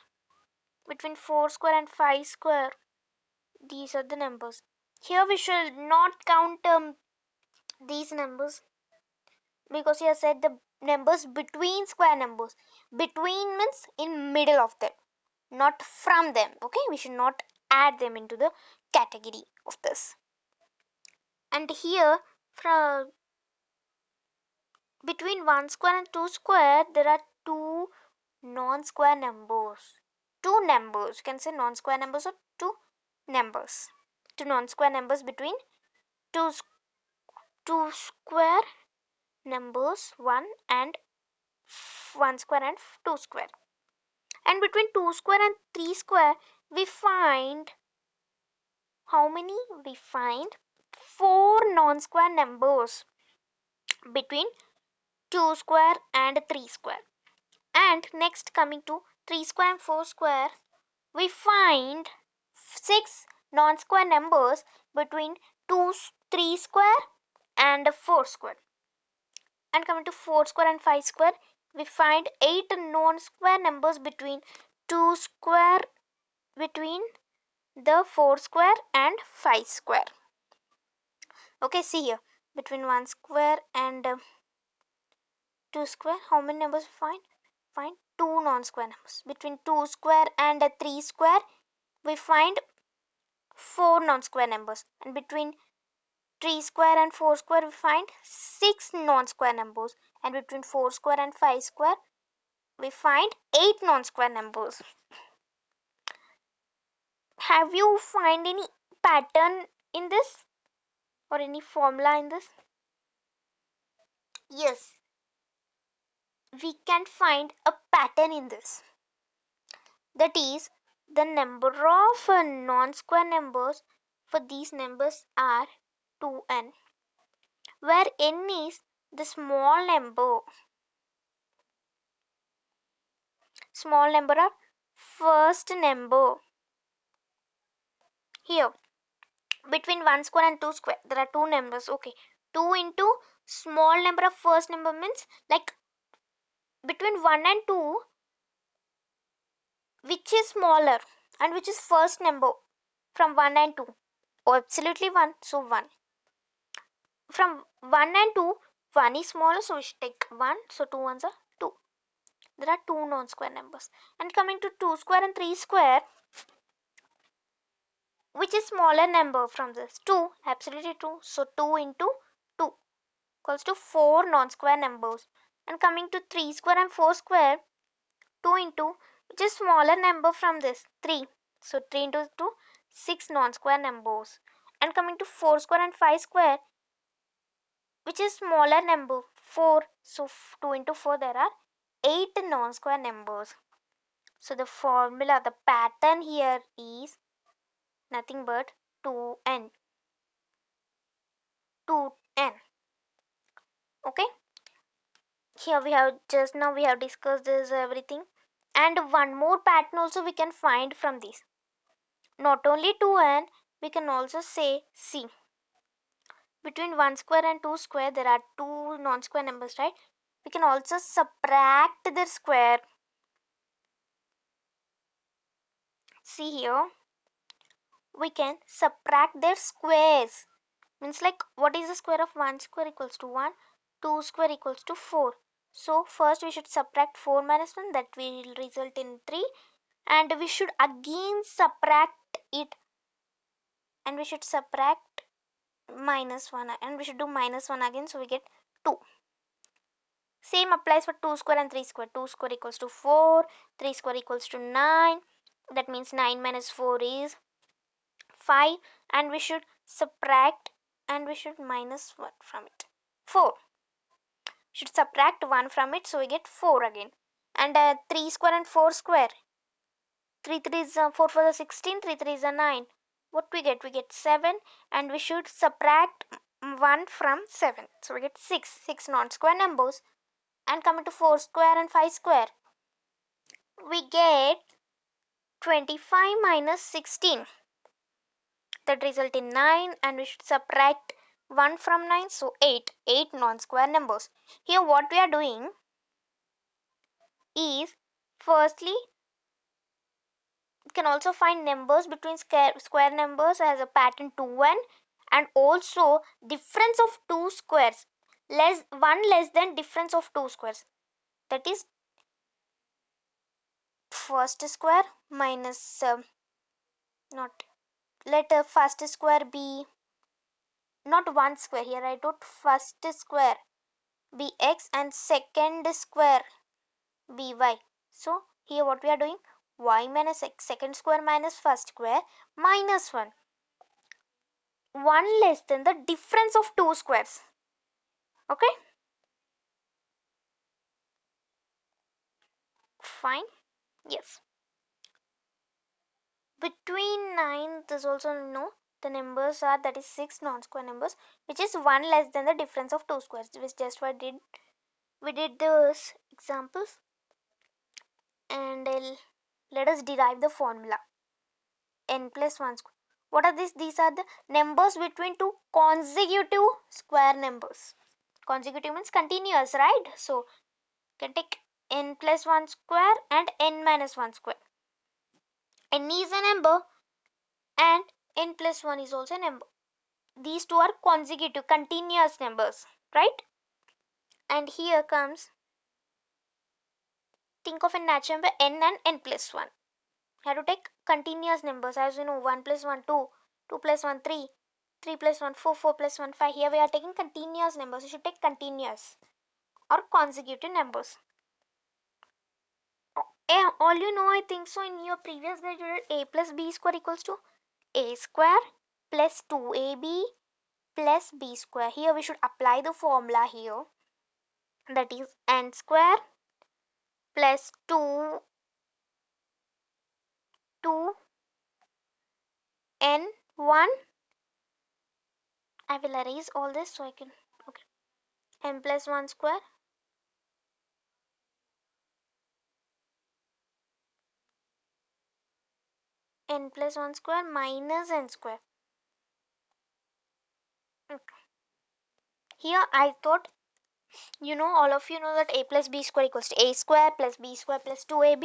Between 4 square and 5 square, these are the numbers. Here we should not count these numbers, because here said the numbers between square numbers. Between means in middle of them, not from them. Okay, we should not add them into the category of this. And here from between 1 square and 2 square, there are two non-square numbers. Two numbers, you can say non-square numbers or two numbers. Two non-square numbers between two square numbers, 1 and 1 square and 2 square. And between 2 square and 3 square, we find how many? We find 4 non-square numbers between 2 square and 3 square. And next, coming to 3 square and 4 square, we find 6 non-square numbers between 3 square and 4 square. And coming to 4 square and 5 square, we find 8 non-square numbers between 2 square, between the 4 square and 5 square. Okay, see here, between 1 square and 2 square, how many numbers we find 2 non-square numbers. Between 2 square and 3 square, we find 4 non-square numbers. And between 3 square and 4 square, we find 6 non-square numbers. And between 4 square and 5 square, we find 8 non-square numbers. Have you find any pattern in this or any formula in this? Yes, we can find a pattern in this. That is, the number of non-square numbers for these numbers are 2n, where n is the small number of first number. Here, between 1 square and 2 square, there are two numbers. Okay, 2 into small number of first number means like between 1 and 2, which is smaller and which is first number from 1 and 2? Oh, absolutely 1. So 1. From 1 and 2, 1 is smaller, so we should take 1. So 2 ones are 2. There are two non-square numbers. And coming to 2 square and 3 square, which is smaller number from this? 2. Absolutely 2. So 2 into 2 equals to 4 non-square numbers. And coming to 3 square and 4 square, 2 into, which is smaller number from this? 3. So 3 into 2, 6 non-square numbers. And coming to 4 square and 5 square, which is smaller number? 4. So 2 into 4, there are 8 non-square numbers. So the formula, the pattern here is nothing but 2n. 2n. Okay. Here we have, just now we have discussed this everything. And one more pattern also we can find from this. Not only 2n, we can also say C. Between 1 square and 2 square, there are two non-square numbers, right? We can also subtract their square. See here, we can subtract their squares. Means like, what is the square of 1 square equals to 1, 2 square equals to 4. So first we should subtract 4 minus 1, that will result in 3. And we should again subtract it, and we should subtract minus 1, and we should do minus 1 again, so we get 2. Same applies for 2 square and 3 square. 2 square equals to 4, 3 square equals to 9. That means 9 minus 4 is 5, and we should subtract, and we should minus 1 from it. 4. Should subtract 1 from it, so we get 4 again. And 3 square and 4 square. 3 3 is 4 for the 16, 3 3 is a 9. What we get? We get 7, and we should subtract 1 from 7. So we get 6. 6 non-square numbers. And coming to 4 square and 5 square, we get 25 minus 16. That result in 9, and we should subtract 1 from 9, so 8. 8 non-square numbers. Here what we are doing is, firstly, you can also find numbers between square numbers as a pattern 2n, and also difference of two squares, one less than difference of two squares. That is first square minus not let first square be not 1 square. Here I wrote first square be x and second square be y. So here what we are doing, y minus x, second square minus first square minus 1. 1 less than the difference of two squares. Okay, fine. Yes. Between 9, there's also the numbers are, that is 6 non-square numbers, which is 1 less than the difference of two squares, which just what we did those examples. And let us derive the formula. N plus 1 square. What are these? These are the numbers between two consecutive square numbers. Consecutive means continuous, right? So you can take n plus 1 square and n minus 1 square. N is a number and n plus 1 is also a number. These two are consecutive, continuous numbers, right? And here comes, think of a natural number n and n plus 1. You have to take continuous numbers, as you know, 1 plus 1 2, 2 plus 1 3, 3 plus 1 4, 4 plus 1 5. Here we are taking continuous numbers. You should take continuous or consecutive numbers. All you know, I think so, in your previous grade you did a plus b square equals to a square plus 2ab plus b square. Here we should apply the formula here, that is n square plus 2 n1. I will erase all this so I can, okay, n plus 1 square n plus 1 square minus n square. Okay. Here I thought, all of you know that a plus b square equals to a square plus b square plus 2ab.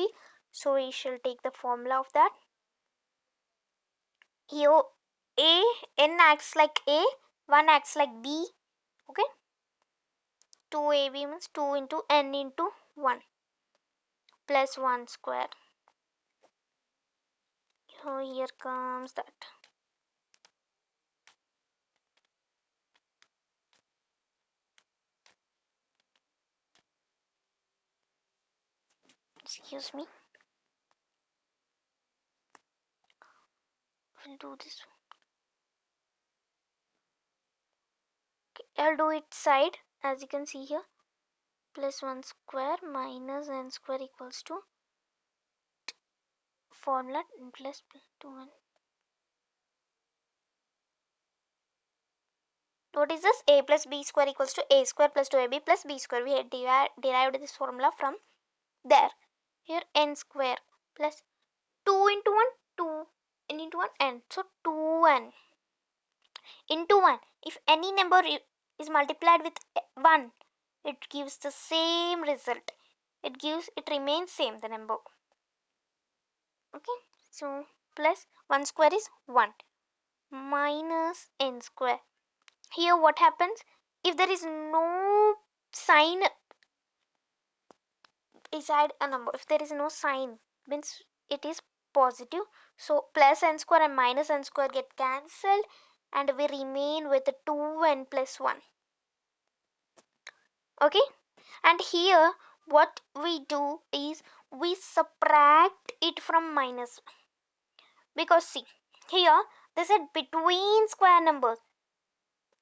So we shall take the formula of that. Here a, n acts like a, 1 acts like b. Okay. 2ab means 2 into n into 1 plus 1 square. So here comes that. Excuse me. We'll do this. Okay, I'll do it side, as you can see here. Plus 1 square minus n square equals to formula plus 2n. What is this? A plus b square equals to a square plus 2ab plus b square. We had derived this formula from there. Here n square plus 2 into 1, 2, n into 1, n. So 2n into 1. If any number is multiplied with 1, it gives the same result. It remains same, the number. Okay. So plus 1 square is 1 minus n square. Here what happens? If there is no sign beside a number, if there is no sign, means it is positive. So plus n square and minus n square get cancelled and we remain with 2n plus 1. Okay. And here what we do is we subtract it from minus, because see, here they said between square numbers.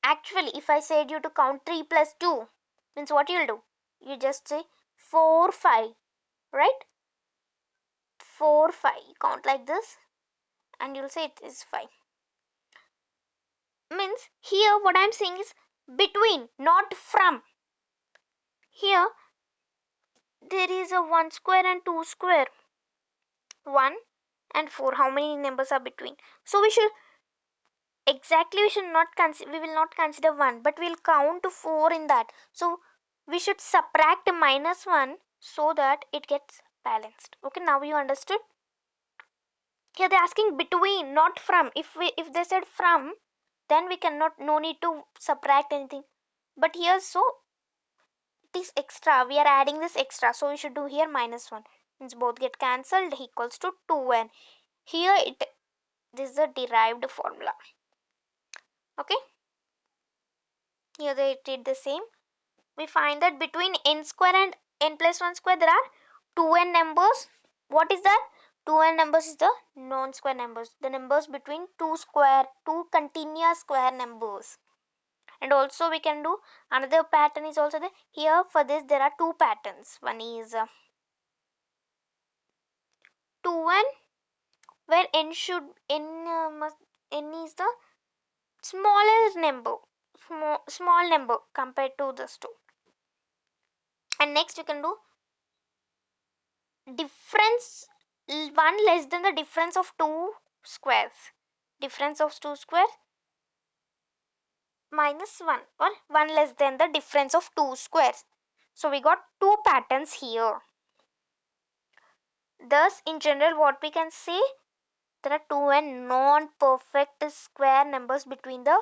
Actually, if I said you to count 3 plus 2, means what you'll do? You just say 4, 5, right? 4, 5. Count like this and you'll say it is 5. Means here what I'm saying is between, not from. Here there is a 1 square and 2 square. 1 and 4. How many numbers are between? So we will not consider 1, but we'll count 4 in that. So we should subtract minus 1 so that it gets balanced. Okay, now you understood. Here they're asking between, not from. If they said from, then we cannot, no need to subtract anything. But here, so it is extra, we are adding this extra, so we should do here minus 1. Means both get cancelled, equals to 2n. Here this is the derived formula. Okay, here they did the same. We find that between n square and n plus 1 square there are 2n numbers. What is that? 2n numbers is the non-square numbers, the numbers between two continuous square numbers. And also we can do another pattern is also there. Here for this there are two patterns. One is 2n, where n is the smallest number, small number compared to this 2. And next you can do difference 1 less than the difference of 2 squares. Difference of 2 squares minus 1, or 1 less than the difference of 2 squares. So we got 2 patterns here. Thus in general what we can say, there are 2 and non-perfect square numbers between the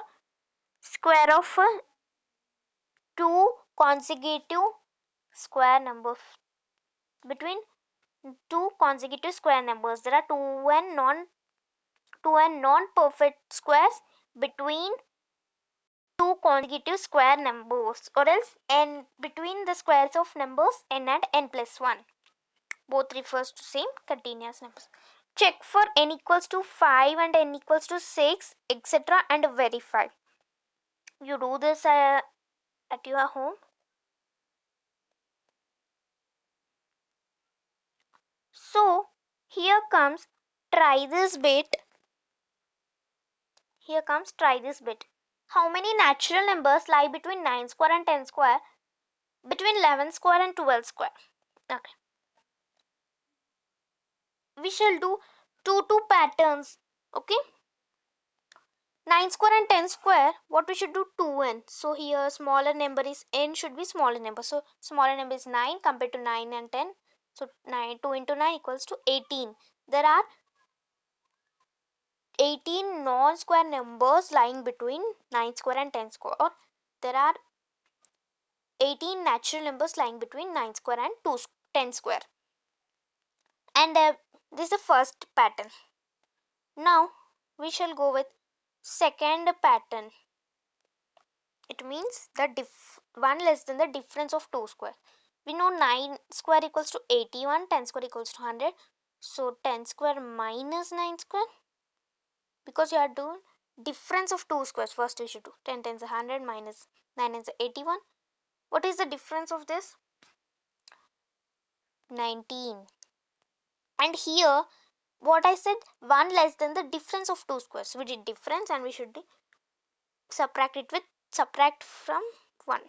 square of 2 consecutive square numbers. Between 2 consecutive square numbers, there are 2 and non-perfect squares between 2 consecutive square numbers, or else n between the squares of numbers n and n plus 1. Both refers to same continuous numbers. Check for n equals to 5 and n equals to 6, etc. and verify. You do this at your home. So here comes try this bit. Here comes try this bit. How many natural numbers lie between 9 square and 10 square, between 11 square and 12 square? Okay. We shall do two patterns. Okay. 9 square and 10 square, what we should do, 2n. So here smaller number is n, should be smaller number. So smaller number is 9 compared to 9 and 10. So 2 into 9 equals to 18. There are 18 non-square numbers lying between 9 square and 10 square, or there are 18 natural numbers lying between 9 square and 10 square. And this is the first pattern. Now we shall go with second pattern. It means the 1 less than the difference of 2 square. We know 9 square equals to 81, 10 square equals to 100. So 10 square minus 9 square, because you are doing difference of 2 squares. First we should do 10 times 100 minus 9 times 81. What is the difference of this? 19. And here what I said, 1 less than the difference of 2 squares. We did difference and we should subtract from 1.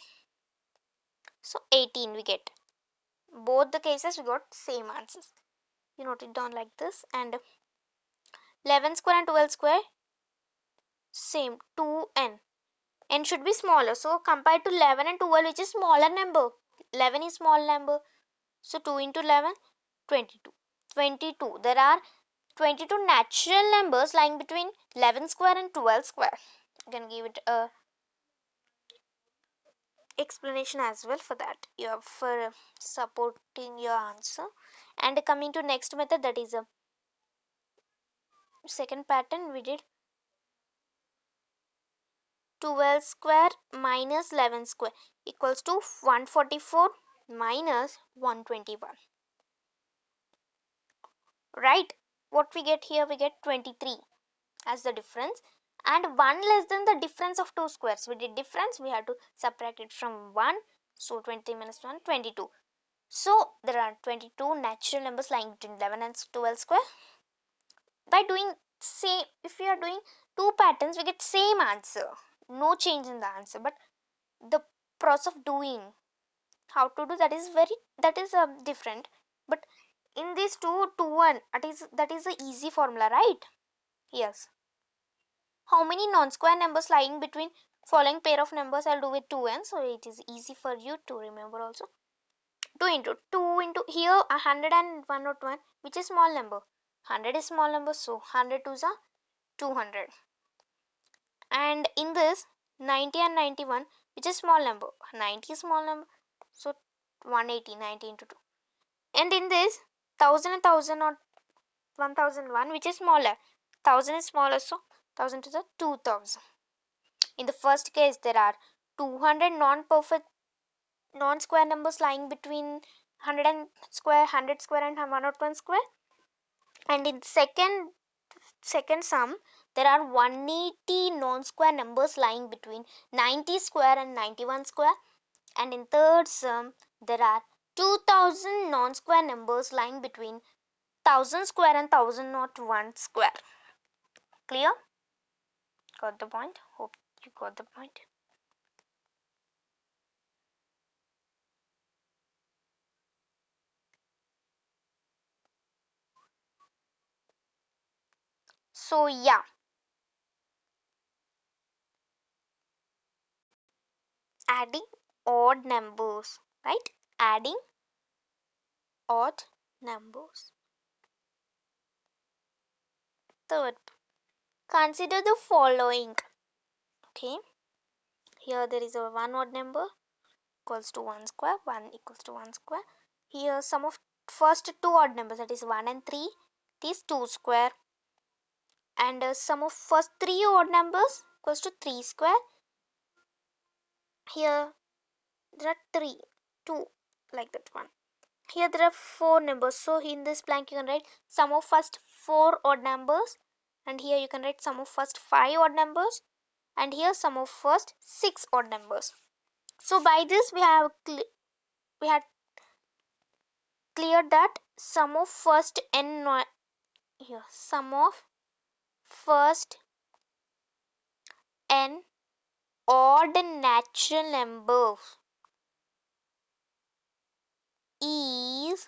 So 18 we get. Both the cases we got same answers. You note it down like this. And 11 square and 12 square, same, 2n. N should be smaller. So compared to 11 and 12, which is smaller number. 11 is small number. So 2 into 11, 22. 22. There are 22 natural numbers lying between 11 square and 12 square. You can give it a explanation as well for that. You have for supporting your answer. And coming to next method, that is a second pattern. We did 12 square minus 11 square equals to 144 minus 121. Right? What we get here? We get 23 as the difference, and 1 less than the difference of 2 squares. We did difference, we have to subtract it from 1. So 23 minus 1, 22. So there are 22 natural numbers lying between 11 and 12 square. By doing same, if we are doing two patterns, we get same answer, no change in the answer. But the process of doing, how to do, that is different. But in these 2 2 1, that is a easy formula, right? Yes. How many non-square numbers lying between following pair of numbers? I'll do with 2n, so it is easy for you to remember also. 2 into here 100 and 101, which is small number. 100 is small number, so 100 2s are 200. And in this 90 and 91, which is small number. 90 is small number, so 180. 90 into 2. And in this 1000 and 1000, or 1001, which is smaller. 1000 is smaller, so 1000 to the 2000. In the first case, there are 200 non-square numbers lying between 100 square and 101 square. And in second sum, there are 180 non-square numbers lying between 90 square and 91 square. And in third sum, there are 2000 non-square numbers lying between 1000 square and 1000 not 1 square. Clear? Got the point? Hope you got the point. So yeah, adding odd numbers, right? Adding odd numbers. Third, consider the following. Okay, here there is a one odd number equals to 1 square, 1 equals to 1 square. Here sum of first two odd numbers, that is 1 and 3, it is 2 square. And sum of first three odd numbers equals to 3 square. Here there are 3, 2, like that one. Here there are 4 numbers, so in this blank you can write sum of first 4 odd numbers, and here you can write sum of first 5 odd numbers, and here sum of first 6 odd numbers. So by this we had cleared that sum of first n, here sum of first n odd natural numbers is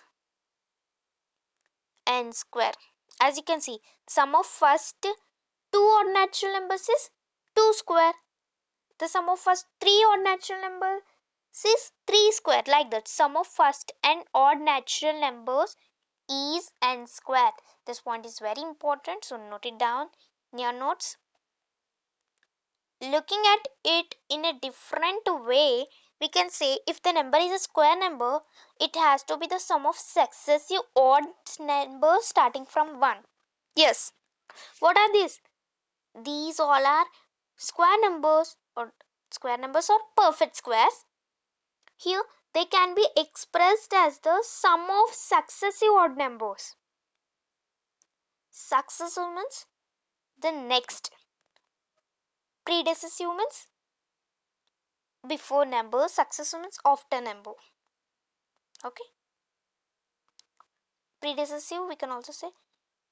n square. As you can see, sum of first two odd natural numbers is 2 square. The sum of first three odd natural numbers is 3 square. Like that, sum of first n odd natural numbers is n square. This point is very important, so note it down in your notes. Looking at it in a different way, we can say if the number is a square number, it has to be the sum of successive odd numbers starting from 1. Yes, what are these? These all are square numbers, or perfect squares. Here they can be expressed as the sum of successive odd numbers. Successive means the next, predecessor means before number, successive means after number. Okay, predecessor we can also say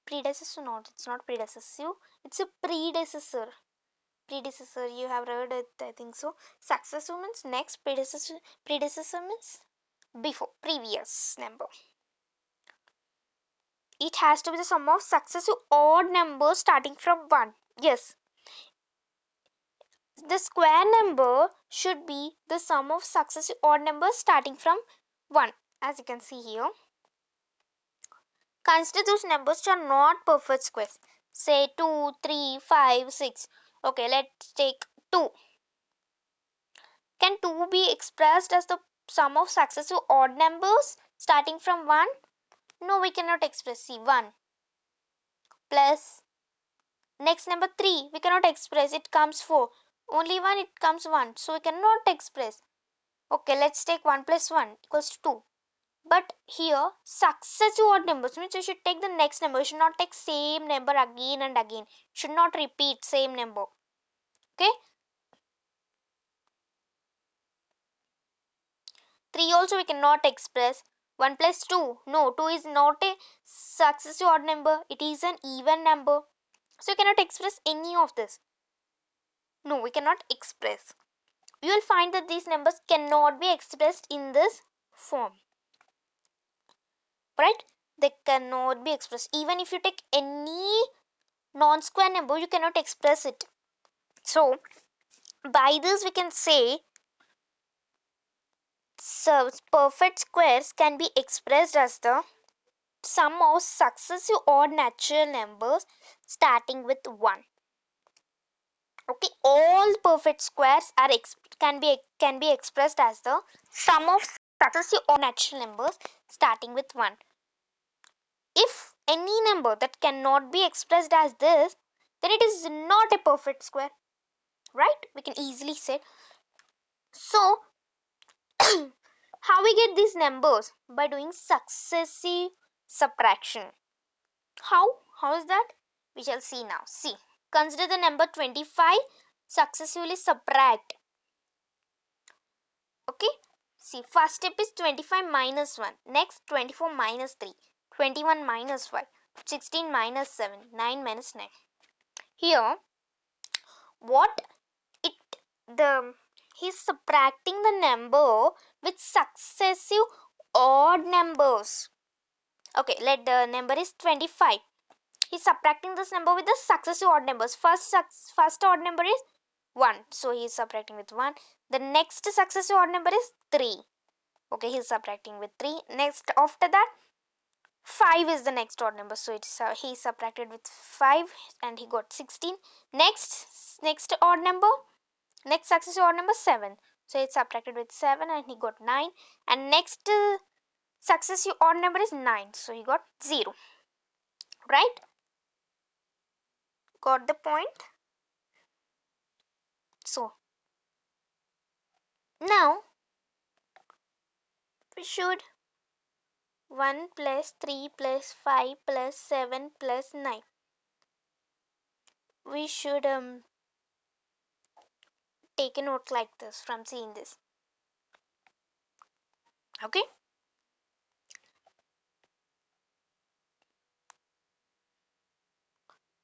predecessor, not, it's not predecessor, it's a predecessor. Predecessor, you have read it, I think so. Successor means next, predecessor means before, previous number. It has to be the sum of successive odd numbers starting from 1. Yes, the square number should be the sum of successive odd numbers starting from 1. As you can see here, consider those numbers which are not perfect squares. Say 2, 3, 5, 6. Okay, let's take 2. Can 2 be expressed as the sum of successive odd numbers starting from 1? No, we cannot express. See, 1 plus next number 3, we cannot express, it comes 4. Only 1, it comes 1, so we cannot express. Okay, let's take 1 plus 1 equals to 2. But here successive odd numbers means you should take the next number, you should not take same number again and again, should not repeat same number. Okay, 3 also we cannot express. 1 plus 2, no, 2 is not a successive odd number, it is an even number, so you cannot express any of this. No, we cannot express. You will find that these numbers cannot be expressed in this form, right? They cannot be expressed. Even if you take any non-square number, you cannot express it. So by this we can say, so perfect squares can be expressed as the sum of successive odd natural numbers starting with 1. Okay, all perfect squares are can be expressed as the sum of successive odd natural numbers starting with 1. If any number that cannot be expressed as this, then it is not a perfect square, right? We can easily say. So how we get these numbers? By doing successive subtraction. How is that? We shall see now. See, consider the number 25, successively subtract. Okay, see, first step is 25 minus 1, next 24 minus 3, 21 minus 5, 16 minus 7, 9 minus 9. Here, what it the he's subtracting the number with successive odd numbers. Okay, let the number is 25. He's subtracting this number with the successive odd numbers. First odd number is 1, so he's subtracting with 1. The next successive odd number is 3. Okay, he's subtracting with 3. Next, after that, 5 is the next odd number, so it's he subtracted with 5 and he got 16. Next odd number, next successive odd number, 7, so it's subtracted with 7 and he got 9. And next successive odd number is 9, so he got 0. Right? Got the point? So now we should 1 plus 3 plus 5 plus 7 plus 9. We should take a note like this from seeing this. Okay?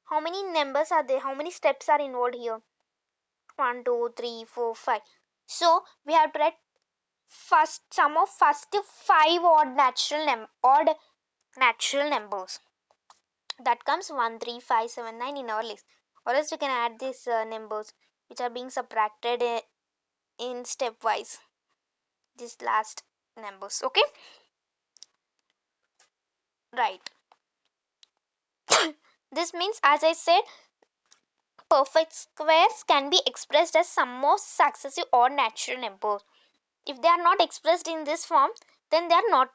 How many numbers are there? How many steps are involved here? 1, 2, 3, 4, 5. So we have to write first sum of first 5 odd natural numbers. That comes 1, 3, 5, 7, 9 in our list. Or else we can add these numbers which are being subtracted in stepwise. These last numbers. Okay? Right. This means, as I said, perfect squares can be expressed as sum of successive or natural numbers. If they are not expressed in this form, then they are not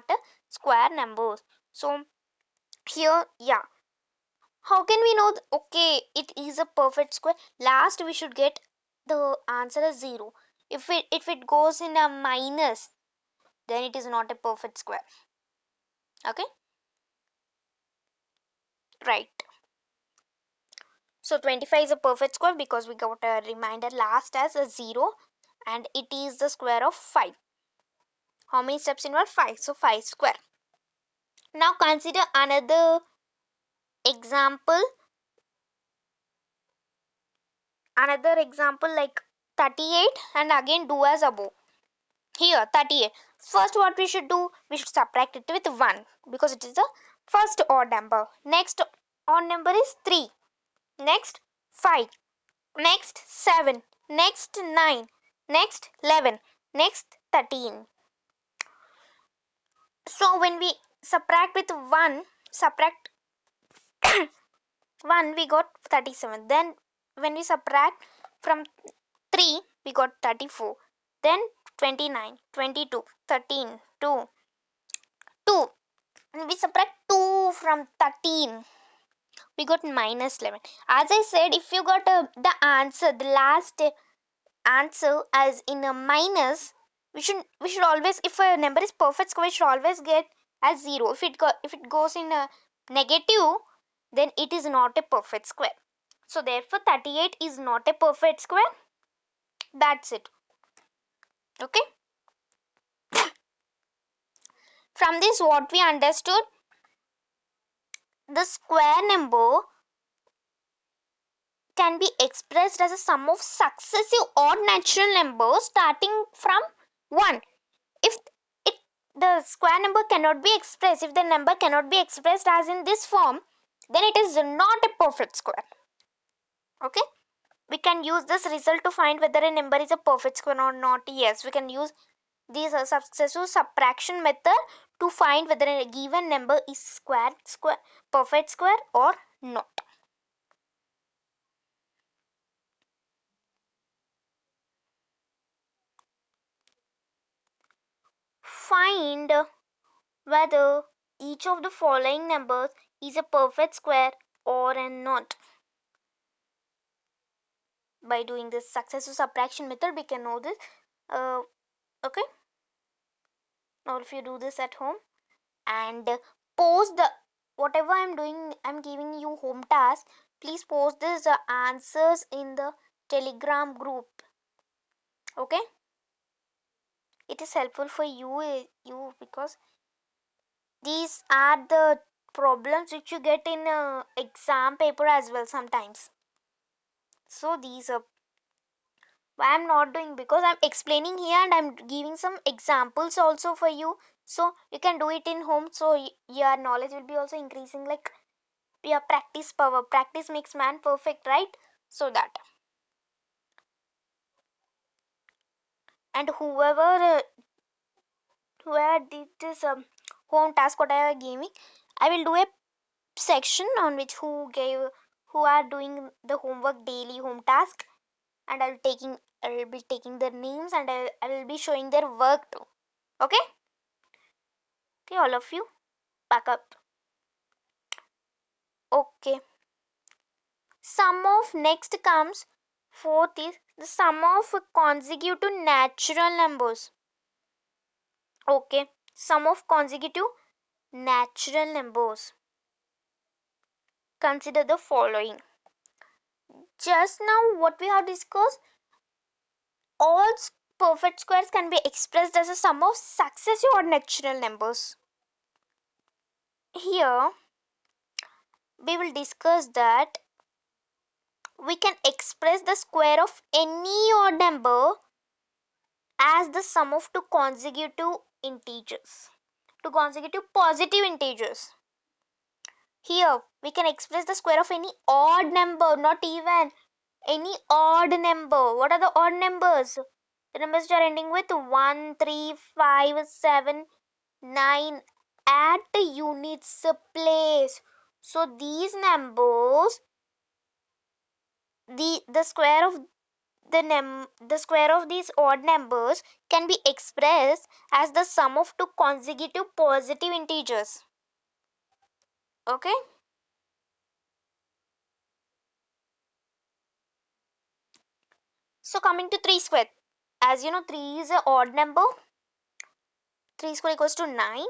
a square numbers. So here, yeah, how can we know okay, it is a perfect square? Last we should get the answer as 0. If it goes in a minus, then it is not a perfect square. Okay, right. So 25 is a perfect square because we got a remainder last as a 0 and it is the square of 5. How many steps involved? 5. So 5 square. Now consider example another example like 38 and again do as above. Here 38. First what we should do? We should subtract it with 1 because it is the first odd number. Next odd number is 3. Next 5. Next 7. Next 9. Next 11. Next 13. So when we subtract with 1, subtract 1, we got 37. Then when we subtract from 3, we got 34. Then 29, 22, 13, 2, 2. And we subtract 2 from 13. We got minus 11. As I said, if you got the answer, the last answer as in a minus, we should always, if a number is perfect square, we should always get as 0. If it goes in a negative, then it is not a perfect square. So therefore 38 is not a perfect square. That's it. Okay. From this what we understood, the square number can be expressed as a sum of successive odd natural numbers starting from 1. If it the square number cannot be expressed, if the number cannot be expressed as in this form, then it is not a perfect square. Okay, we can use this result to find whether a number is a perfect square or not. Yes, we can use this successive subtraction method to find whether a given number is perfect square or not. Find whether each of the following numbers is a perfect square or not. By doing this successive subtraction method, we can know this. Okay, now if you do this at home and post the whatever I'm doing, I'm giving you home task, please post this answers in the Telegram group. Okay, it is helpful for you because These are the problems which you get in exam paper as well sometimes. So these are why I'm not doing, because I'm explaining here and I'm giving some examples also for you, so you can do it in home, so your knowledge will be also increasing, like your practice power. Practice makes man perfect, right? So that, and whoever did this home task what I gave me, I will do a section on which who are doing the homework daily home task, and I'll be taking their names, and I'll be showing their work too. Okay. Okay, all of you back up. Okay, sum of next comes fourth is the sum of consecutive natural numbers. Okay, sum of consecutive natural numbers. Consider the following. Just now what we have discussed, all perfect squares can be expressed as a sum of successive or natural numbers. Here we will discuss that we can express the square of any odd number as the sum of two consecutive integers, two consecutive positive integers. Here we can express the square of any odd number, not even any odd number. What are the odd numbers? The numbers which are ending with 1, 3, 5, 7, 9 at units place. So these numbers, the square of the square of these odd numbers can be expressed as the sum of two consecutive positive integers. Okay. So coming to 3 square, as you know 3 is an odd number. 3 square equals to 9,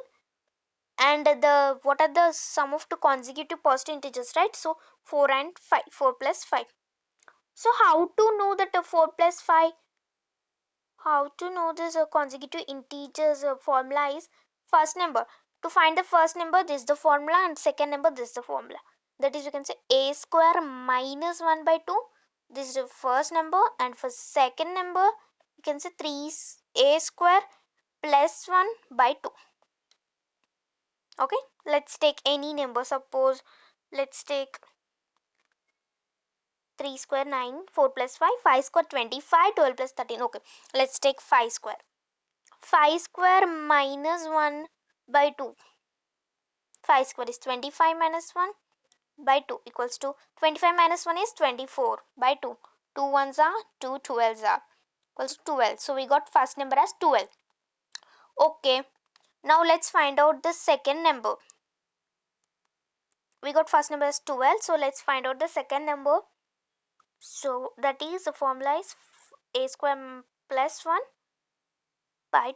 and the what are the sum of two consecutive positive integers, right? So 4 and 5, 4 plus 5. So how to know that 4 plus 5, how to know this consecutive integers formula is first number. To find the first number, this is the formula, and second number, this is the formula. That is, you can say a square minus 1 by 2. This is the first number, and for second number, you can say 3a square plus 1 by 2. Okay, let's take any number. Suppose let's take 3 square 9, 4 plus 5, 5 square 25, 12 plus 13. Okay, let's take 5 square. 5 square minus 1 by 2. 5 square is 25 minus 1 by 2 equals to 25 minus 1 is 24 by 2. 2 ones are 2, 12s are equals to 12. So we got first number as 12. Okay, now let's find out the second number. We got first number as 12, so let's find out the second number. So that is the formula is a square plus 1 by 2.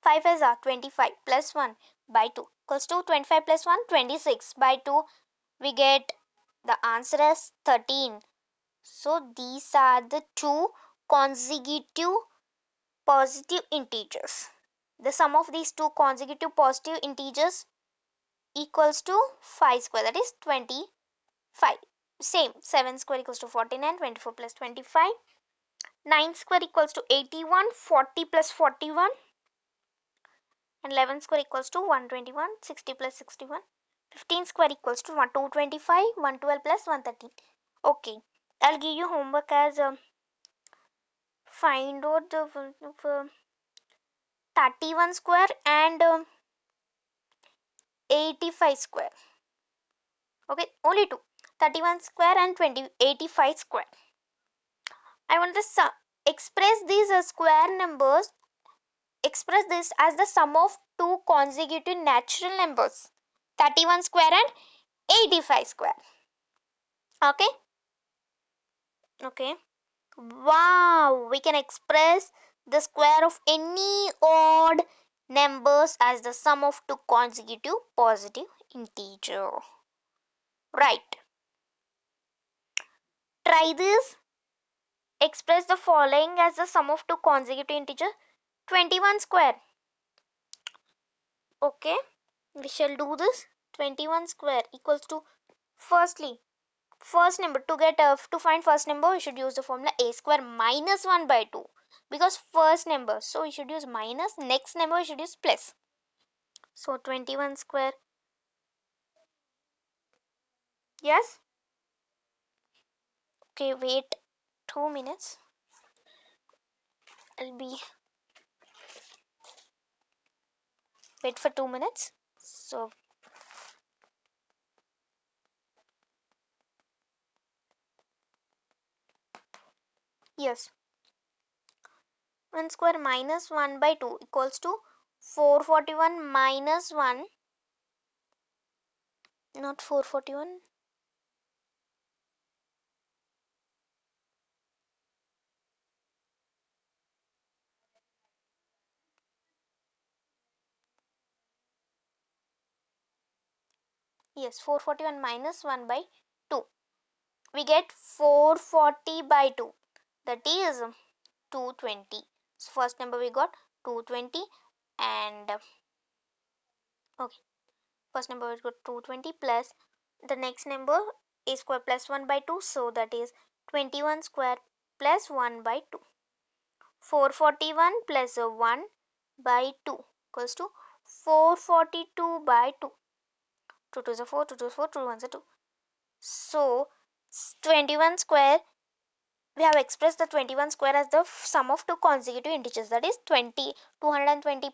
5 is 25 plus 1 by 2 equals to 25 plus 1, 26 by 2. We get the answer as 13. So these are the two consecutive positive integers. The sum of these two consecutive positive integers equals to 5 square, that is 25. Same, 7 square equals to 49, 24 plus 25. 9 square equals to 81, 40 plus 41. And 11 square equals to 121, 60 plus 61. 15 square equals to 225, 112 plus 113. Okay, I'll give you homework as find out the 31 square and 85 square. Okay, only two. 31 square and 85 square. I want to express these square numbers. Express this as the sum of two consecutive natural numbers. 31 square and 85 square. Okay. Okay. Wow, we can express the square of any odd numbers as the sum of two consecutive positive integer. Right. Try this. Express the following as the sum of two consecutive integer. 21 square. Okay, we shall do this. 21 square equals to, firstly, first number. To get to find first number, we should use the formula a square minus 1 by 2, because first number, so we should use minus. Next number we should use plus. So 21 square. Yes. Okay, wait 2 minutes. I'll be wait for 2 minutes. So yes, 1 square minus 1 by 2 equals to 441 minus 1, not 441. Yes, 441 minus 1 by 2. We get 440 by 2. That is 220. So first number we got 220, and okay, first number we got 220 plus the next number a square plus 1 by 2, so that is 21 square plus 1 by 2. 441 plus 1 by 2 equals to 442 by 2. 2 2 is a 4, 2 2 is 4, 2 1 is a 2. So 21 square, we have expressed the 21 square as the sum of two consecutive integers, that is 220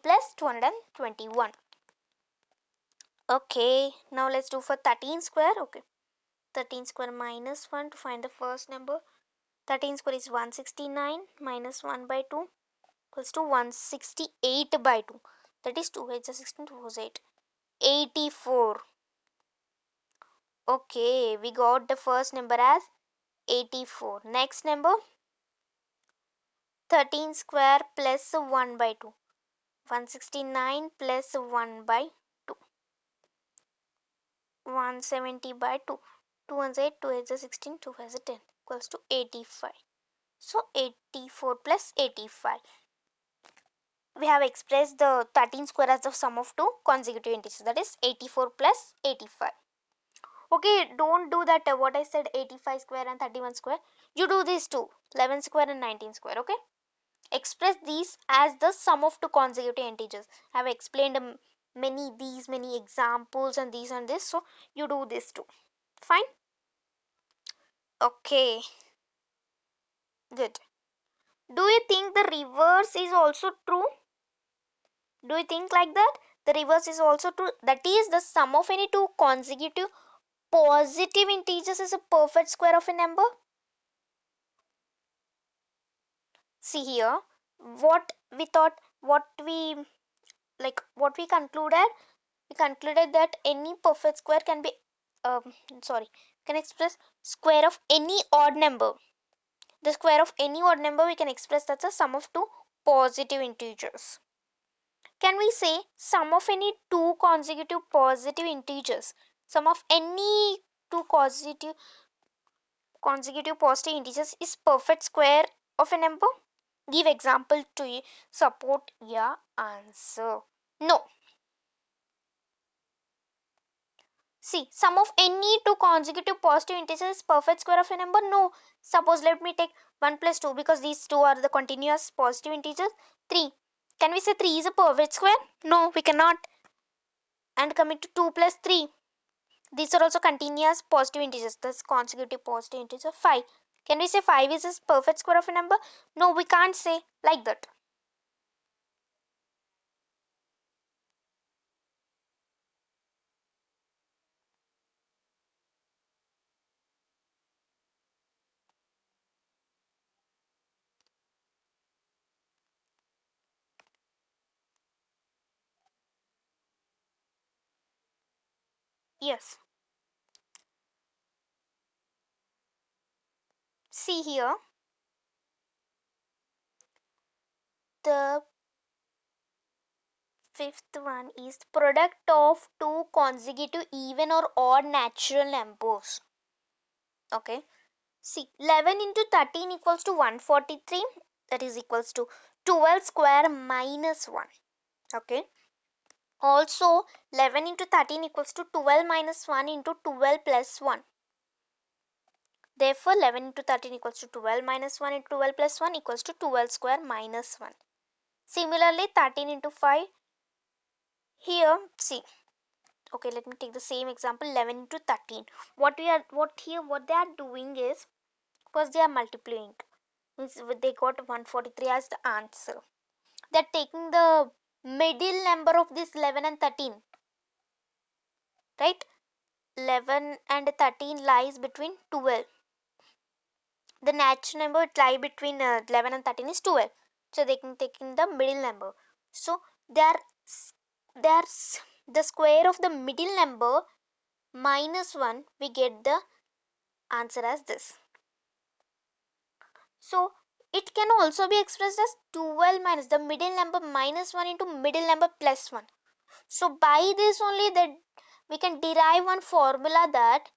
plus 221. Okay, now let's do for 13 square. Okay, 13 square minus 1 to find the first number. 13 square is 169 minus 1 by 2 equals to 168 by 2. That is 2 8 is 16, 2 is 8. 84. Okay, we got the first number as 84. Next number, 13 square plus 1 by 2. 169 plus 1 by 2. 170 by 2. 2 1 is 8, 2 8 is 16, 2 5 is 10 equals to 85. So 84 plus 85. We have expressed the 13 square as the sum of two consecutive integers, that is 84 plus 85. Okay, don't do that what I said, 85 square and 31 square. You do these two, 11 square and 19 square. Okay, express these as the sum of two consecutive integers. I have explained many examples and these and this, so you do this too. Fine. Okay, good. Do you think the reverse is also true? Do you think like that? The reverse is also true. That is, the sum of any two consecutive positive integers is a perfect square of a number. See here, what we thought, what we concluded. We concluded that any perfect square can be, sorry, can express square of any odd number. The square of any odd number we can express that's a sum of two positive integers. Can we say sum of any two consecutive positive integers? Sum of any two consecutive positive integers is perfect square of a number? Give example to support your answer. No. See, sum of any two consecutive positive integers is perfect square of a number? No. Suppose let me take 1 plus 2, because these two are the continuous positive integers. 3. Can we say 3 is a perfect square? No, we cannot. And coming to 2 plus 3. These are also continuous positive integers. Thus consecutive positive integer. 5. Can we say 5 is a perfect square of a number? No, we can't say like that. Yes. See here. The fifth one is product of two consecutive even or odd natural numbers. Okay. See, 11 into 13 equals to 143. That is equals to 12 square minus 1. Okay. Also, 11 into 13 equals to 12 minus 1 into 12 plus 1. Therefore, 11 into 13 equals to 12 minus 1 into 12 plus 1 equals to 12 square minus 1. Similarly, 13 into 5. Here, see. Okay, let me take the same example, 11 into 13. What they are doing is, first they are multiplying. Means they got 143 as the answer. They are taking the middle number of this 11 and 13. Right? 11 and 13 lies between 12. The natural number it lie between 11 and 13 is 12. So they can take in the middle number. So there's the square of the middle number minus 1, we get the answer as this. So it can also be expressed as 12 minus the middle number minus 1 into middle number plus 1. So by this only that we can derive one formula that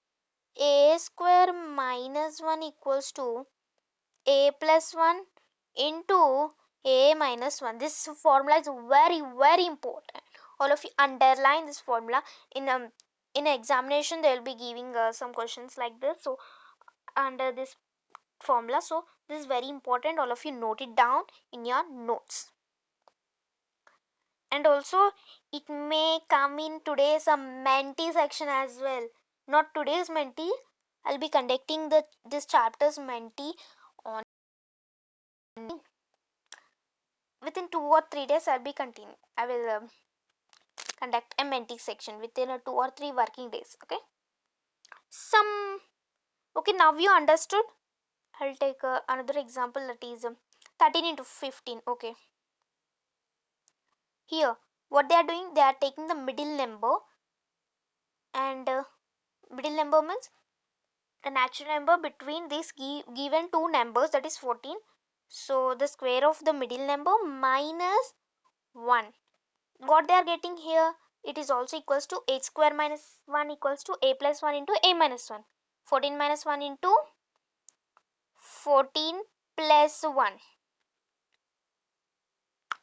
a square minus 1 equals to a plus 1 into a minus 1. This formula is very important. All of you underline this formula. In examination they will be giving some questions like this, so under this formula, so this is very important. All of you note it down in your notes. And also it may come in today's Menti section as well. Not today's Menti, I'll be conducting this chapter's Menti on within 2 or 3 days. I will conduct a Menti section within 2 or 3 working days. Okay, some okay, now you understood. I'll take another example, that is 13 into 15. Okay, here what they are doing, they are taking the middle number, and middle number means the natural number between these given two numbers, that is 14. So the square of the middle number minus 1. What they are getting here, it is also equals to a square minus 1 equals to a plus 1 into a minus 1. 14 minus 1 into 14 plus 1.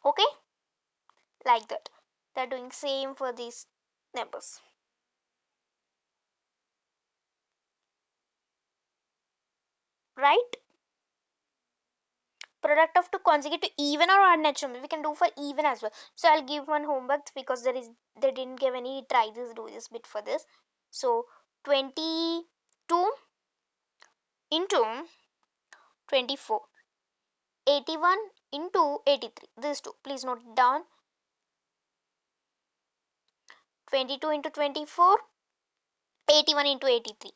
Okay, like that. They are doing same for these numbers. Right? Product of two consecutive even or odd natural numbers. We can do for even as well. So I'll give one homework because they didn't give any try this, do this bit for this. So 22 into 24. 81 into 83. These two. Please note it down. 22 into 24. 81 into 83.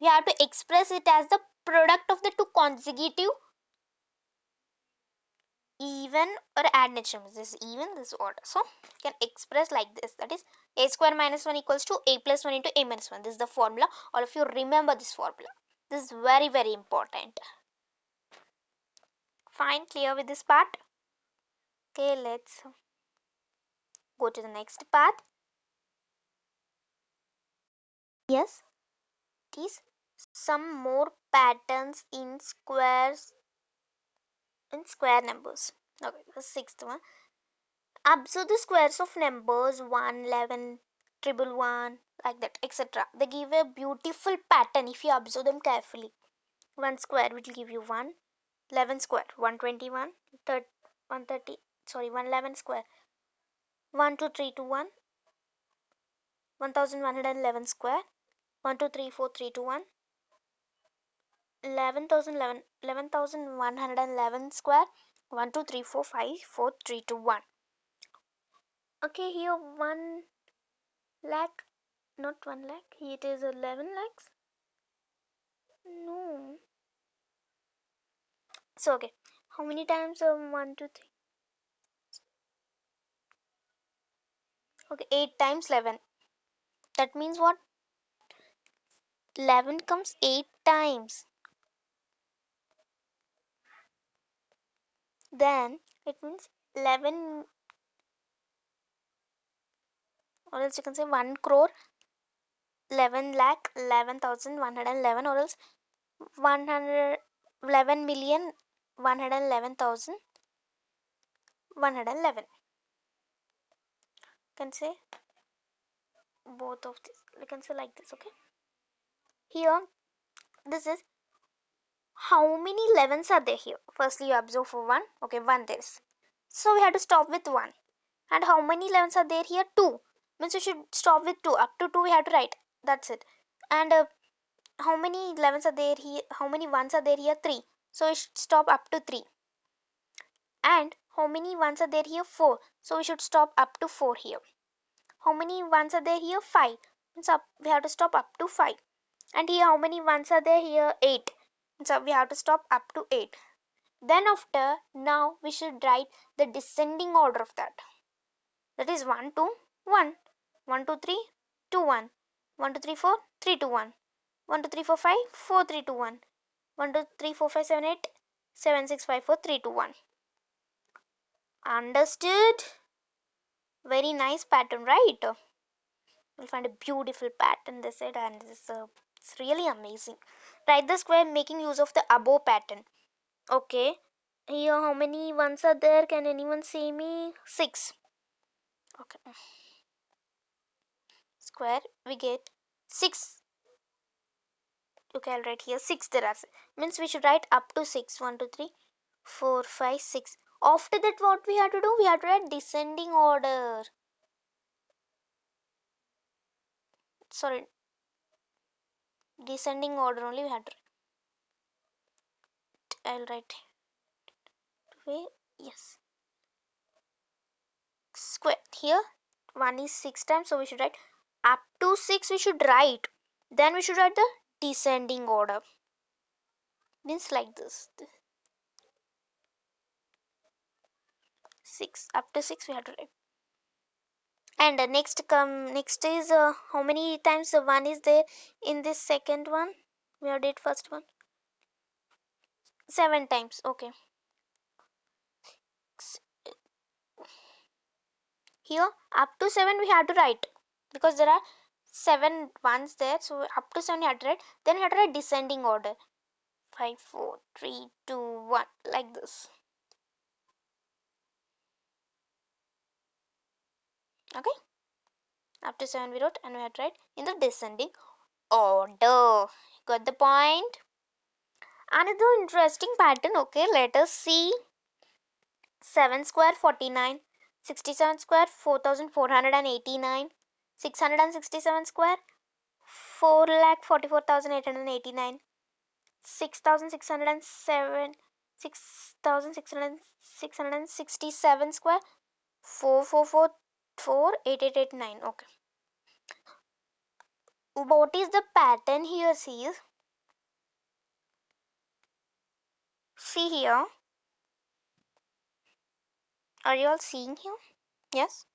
We have to express it as the product of the two consecutive even or add natural numbers. This is even, this order. So you can express like this. That is a square minus 1 equals to a plus 1 into a minus 1. This is the formula. All of you remember this formula. This is very important. Fine, clear with this part? Okay, let's go to the next part. Yes, it is some more patterns in squares, in square numbers. Okay, the sixth one. Observe the squares of numbers 1, 11, 111, like that, etc. They give a beautiful pattern if you observe them carefully. 1 square will give you 1, 11 square 121, 130, sorry, 111 square 12321, 1111 square 123431, 11,111 square 123454321. Okay, here 1 lakh, not 1 lakh, here it is 11 lakhs. No. So okay, how many times 1 2 3? Okay, 8 times 11. That means what? 11 comes 8 times. Then it means 11, or else you can say 1 crore 11 lakh 11,111, or else 111,111,111. can say both of this. We can say like this, okay? Here, this is how many 11s are there here. Firstly, you observe for 1. Okay, 1 there is. So we have to stop with 1. And how many 11s are there here? 2. Means we should stop with 2. Up to 2 we have to write. That's it. And how many 11s are there here? How many 1s are there here? 3. So we should stop up to 3. And how many 1s are there here? 4. So we should stop up to 4 here. How many 1s are there here? 5. Means we have to stop up to 5. And here how many 1s are there here? 8. So we have to stop up to 8. Then after, now we should write the descending order of that. That is 1 2 1. 1 2 3 2 1. 1 2 3 4 3 2 1. 1 2 3 4 5 4 3 2 1. 1 2 3 4 5 7 8 7 6 5 4 3 2 1. Understood? Very nice pattern, right? We'll find a beautiful pattern this side, and it's really amazing. Write the square making use of the above pattern. Okay. Here how many ones are there? Can anyone see me? 6. Okay. Square we get 6. Okay, I'll write here 6 there are. Means we should write up to 6. 1 2 3 4 5 6. After that what we have to do? We have to write descending order. Sorry. Descending order only we have to write. I'll write. Yes. Square. Here 1 is 6 times, so we should write up to 6 we should write. Then we should write the descending order. Means like this. 6. Up to 6 we have to write. And next is how many times the 1 is there in this second one? We have did first one. 7 times. Okay. Here up to 7 we have to write, because there are 7 ones there, so up to 7 we have to write. Then we have to write descending order. 5 4 3 2 1, like this. Okay, up to 7 we wrote, and we have to write in the descending order. Got the point? Another interesting pattern. Okay, let us see. 7 square 49, 67 square 4489, 667 square 4,44,889, 6,607, 6,667 square 4,444,8,889. Okay. What is the pattern here? See here. Are you all seeing here? Yes.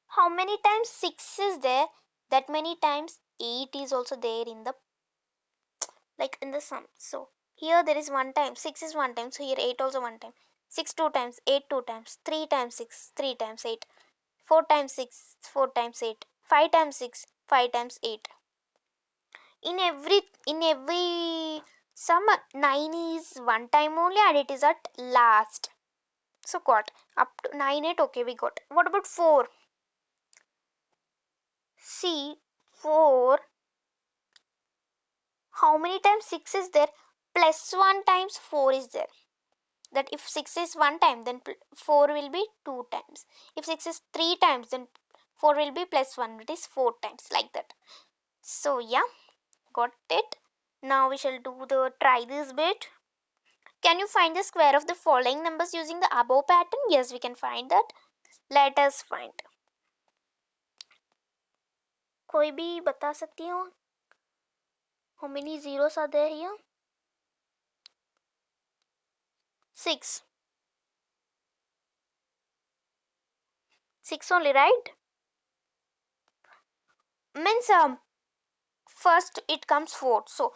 How many times 6 is there? That many times 8 is also there in the sum. So here there is 1 time. 6 is 1 time. So here 8 also 1 time. 6 2 times. 8 2 times. 3 times 6. 3 times 8. 4 times 6. 4 times 8. 5 times 6. 5 times 8. In every sum 9 is 1 time only, and it is at last. So got up to 9 8. Okay, we got. What about 4? See, 4. How many times 6 is there? Plus 1 times 4 is there. That if 6 is 1 time, then 4 will be 2 times. If 6 is 3 times, then 4 will be plus 1. It is 4 times, like that. So yeah, got it. Now we shall do the try this bit. Can you find the square of the following numbers using the above pattern? Yes, we can find that. Let us find. कोई भी बता सकती हो? How many zeros are there here? 6. 6 only, right? Means first it comes 4. So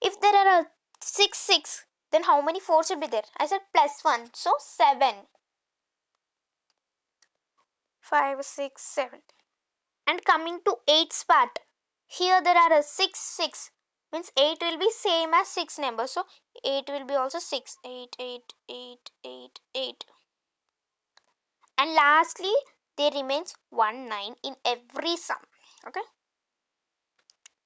if there are 6 6, then how many 4 should be there? I said plus 1. So 7. 5 6 7. And coming to 8's part, here there are a 6 6, means 8 will be same as 6 number, so 8 will be also 6. 8 8 8 8 8. And lastly there remains 1 9 in every sum. Okay,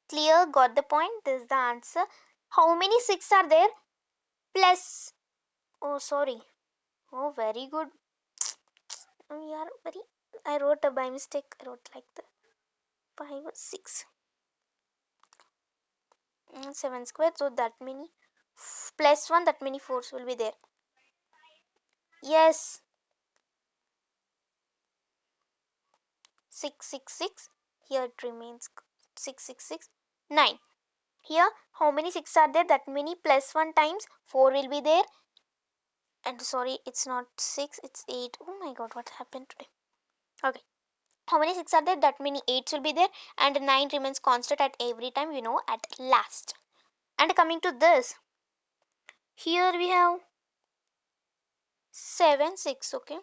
clear? Got the point? This is the answer. How many 6 are there? Plus, oh sorry, oh very good. We are very, I wrote a by mistake, I wrote like the 5 or 6. 7 square, so that many plus 1, that many 4s will be there. Yes, 6 6 6, here it remains 6 6 6 9. Here how many 6 are there? That many plus 1 times 4 will be there. And sorry, it's not 6, it's 8. Oh my god, what happened today? Okay, how many 6 are there? That many 8s will be there, and 9 remains constant at every time, you know, at last. And coming to this, here we have 7 6. Okay,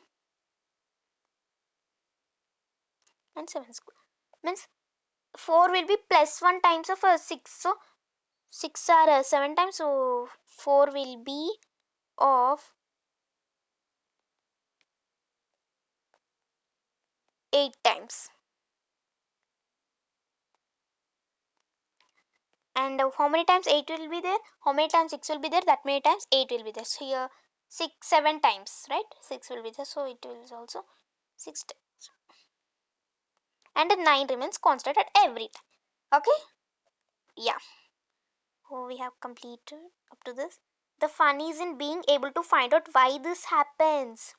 and 7 square means 4 will be plus 1 times of 6. So 6 are 7 times, so 4 will be of 8 times. And how many times 8 will be there? How many times 6 will be there? That many times 8 will be there. So here 6 7 times, right? 6 will be there, so it will also 6 times. And 9 remains constant at every time. Okay, yeah. So we have completed up to this. The fun is in being able to find out why this happens.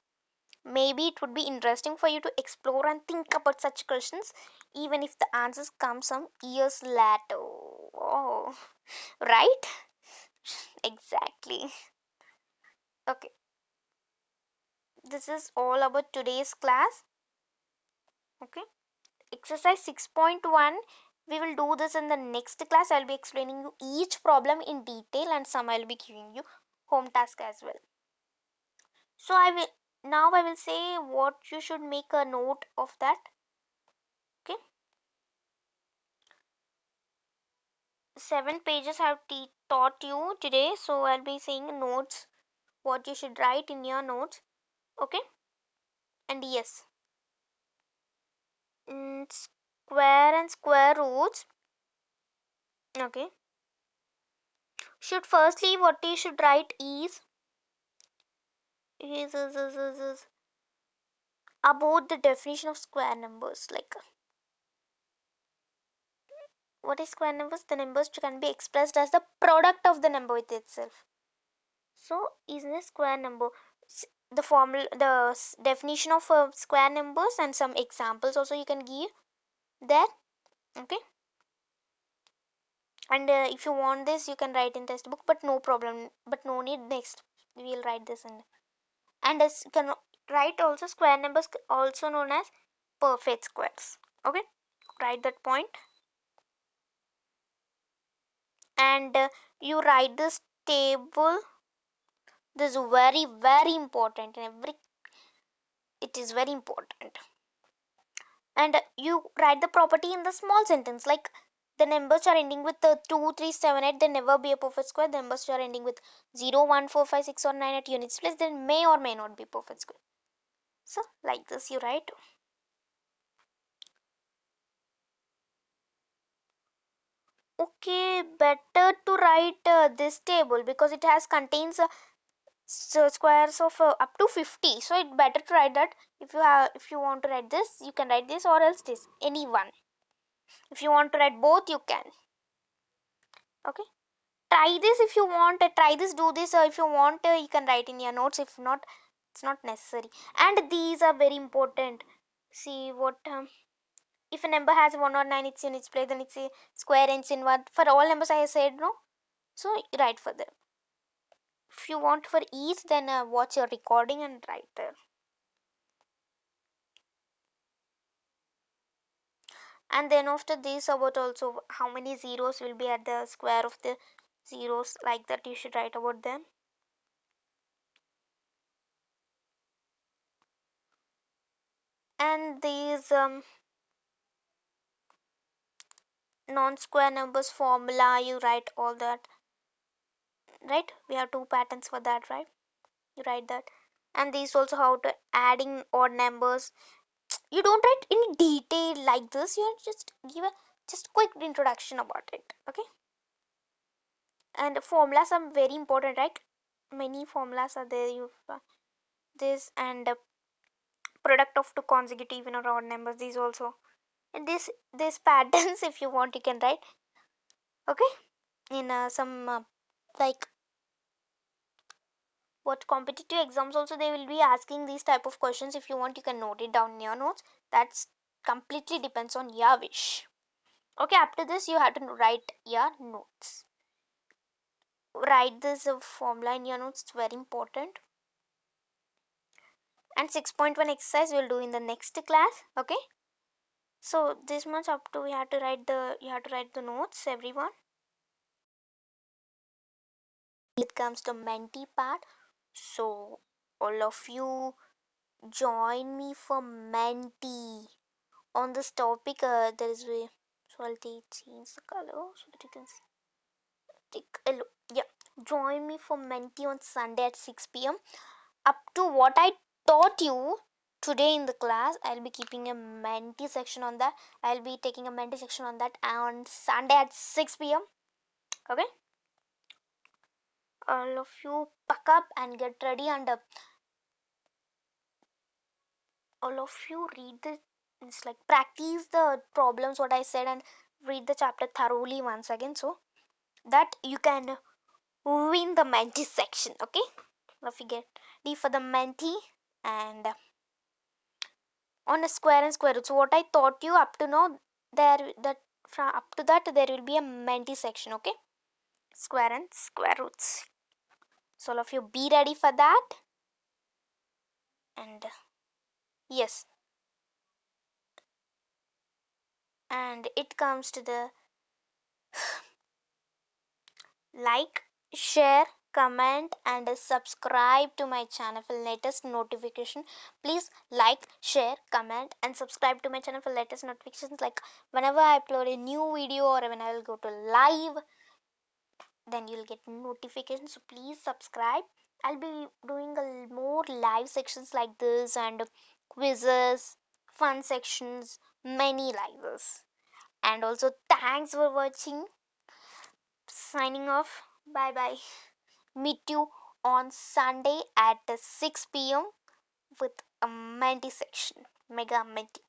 Maybe it would be interesting for you to explore and think about such questions, even if the answers come some years later. Oh, right? Exactly. Okay, this is all about today's class. Okay, exercise 6.1. We will do this in the next class. I'll be explaining you each problem in detail, and some I'll be giving you home task as well. So I will say what you should make a note of that. Okay, 7 pages I have taught you today, so I'll be saying notes, what you should write in your notes. Okay, and yes, square and square roots. Okay, should firstly what you should write is about the definition of square numbers. Like, what is square numbers? The numbers can be expressed as the product of the number with itself. So is a square number, the formula, the definition of square numbers, and some examples also you can give there. Okay, and if you want this you can write in textbook, but no problem, but no need, next we will write this in. And as you can write also square numbers, also known as perfect squares. Okay, write that point. And you write this table. This is very very important in every, it is very important. And you write the property in the small sentence, like the numbers are ending with 2 3 7 8, they never be a perfect square. The numbers are ending with 0 1 4 5 6 or 9 at units place, they may or may not be perfect square. So like this you write. Okay, better to write this table because it has contains squares of up to 50, so it better to write that. If you have, if you want to write this, you can write this, or else this, any one. If you want to write both, you can. Okay, try this if you want, try this, do this, if you want you can write in your notes. If not, it's not necessary. And these are very important. See what, if a number has 1 or 9, it's in its place, then it's a square ends in 1. For all numbers I said no, so write for them. If you want for each, then watch your recording and write there. And then after this, about also how many zeros will be at the square of the zeros, like that you should write about them. And these non-square numbers formula, you write all that, right? We have two patterns for that, right? You write that. And these also how to adding odd numbers, you don't write in detail like this, you just give a just quick introduction about it. Okay, and formulas are very important, right? Many formulas are there. You this and product of two consecutive even or odd numbers, these also, and this patterns if you want you can write. Okay, in some like what competitive exams also they will be asking these type of questions. If you want you can note it down in your notes. That's completely depends on your wish. Okay, after this you have to write your notes. Write this formula in your notes, it's very important. And 6.1 exercise we'll do in the next class. Okay, so this much up to you have to write the notes, everyone. It comes to Menti part, so all of you join me for Menti on this topic. There is a, so I'll change the color so that you can see. Take a look. Yeah, join me for Menti on Sunday at 6 p.m. Up to what I taught you today in the class, I'll be keeping a Menti section on that. I'll be taking a Menti section on that on Sunday at 6 p.m. Okay, all of you pack up and get ready, and all of you read the, it's like practice the problems what I said and read the chapter thoroughly once again so that you can win the Menti section. Okay, now if you get ready for the Menti and on a square and square root. So what I taught you up to now, there that from up to that there will be a Menti section. Okay, square and square roots. So all of you be ready for that. And yes, and it comes to the like, share, comment and subscribe to my channel for latest notification. Please like, share, comment and subscribe to my channel for latest notifications. Like whenever I upload a new video or when I will go to live, then you'll get notifications. So please subscribe. I'll be doing a more live sections like this and quizzes, fun sections, many lives. And also thanks for watching. Signing off. Bye bye. Meet you on Sunday at 6 p.m. with a Menti section. Mega Menti.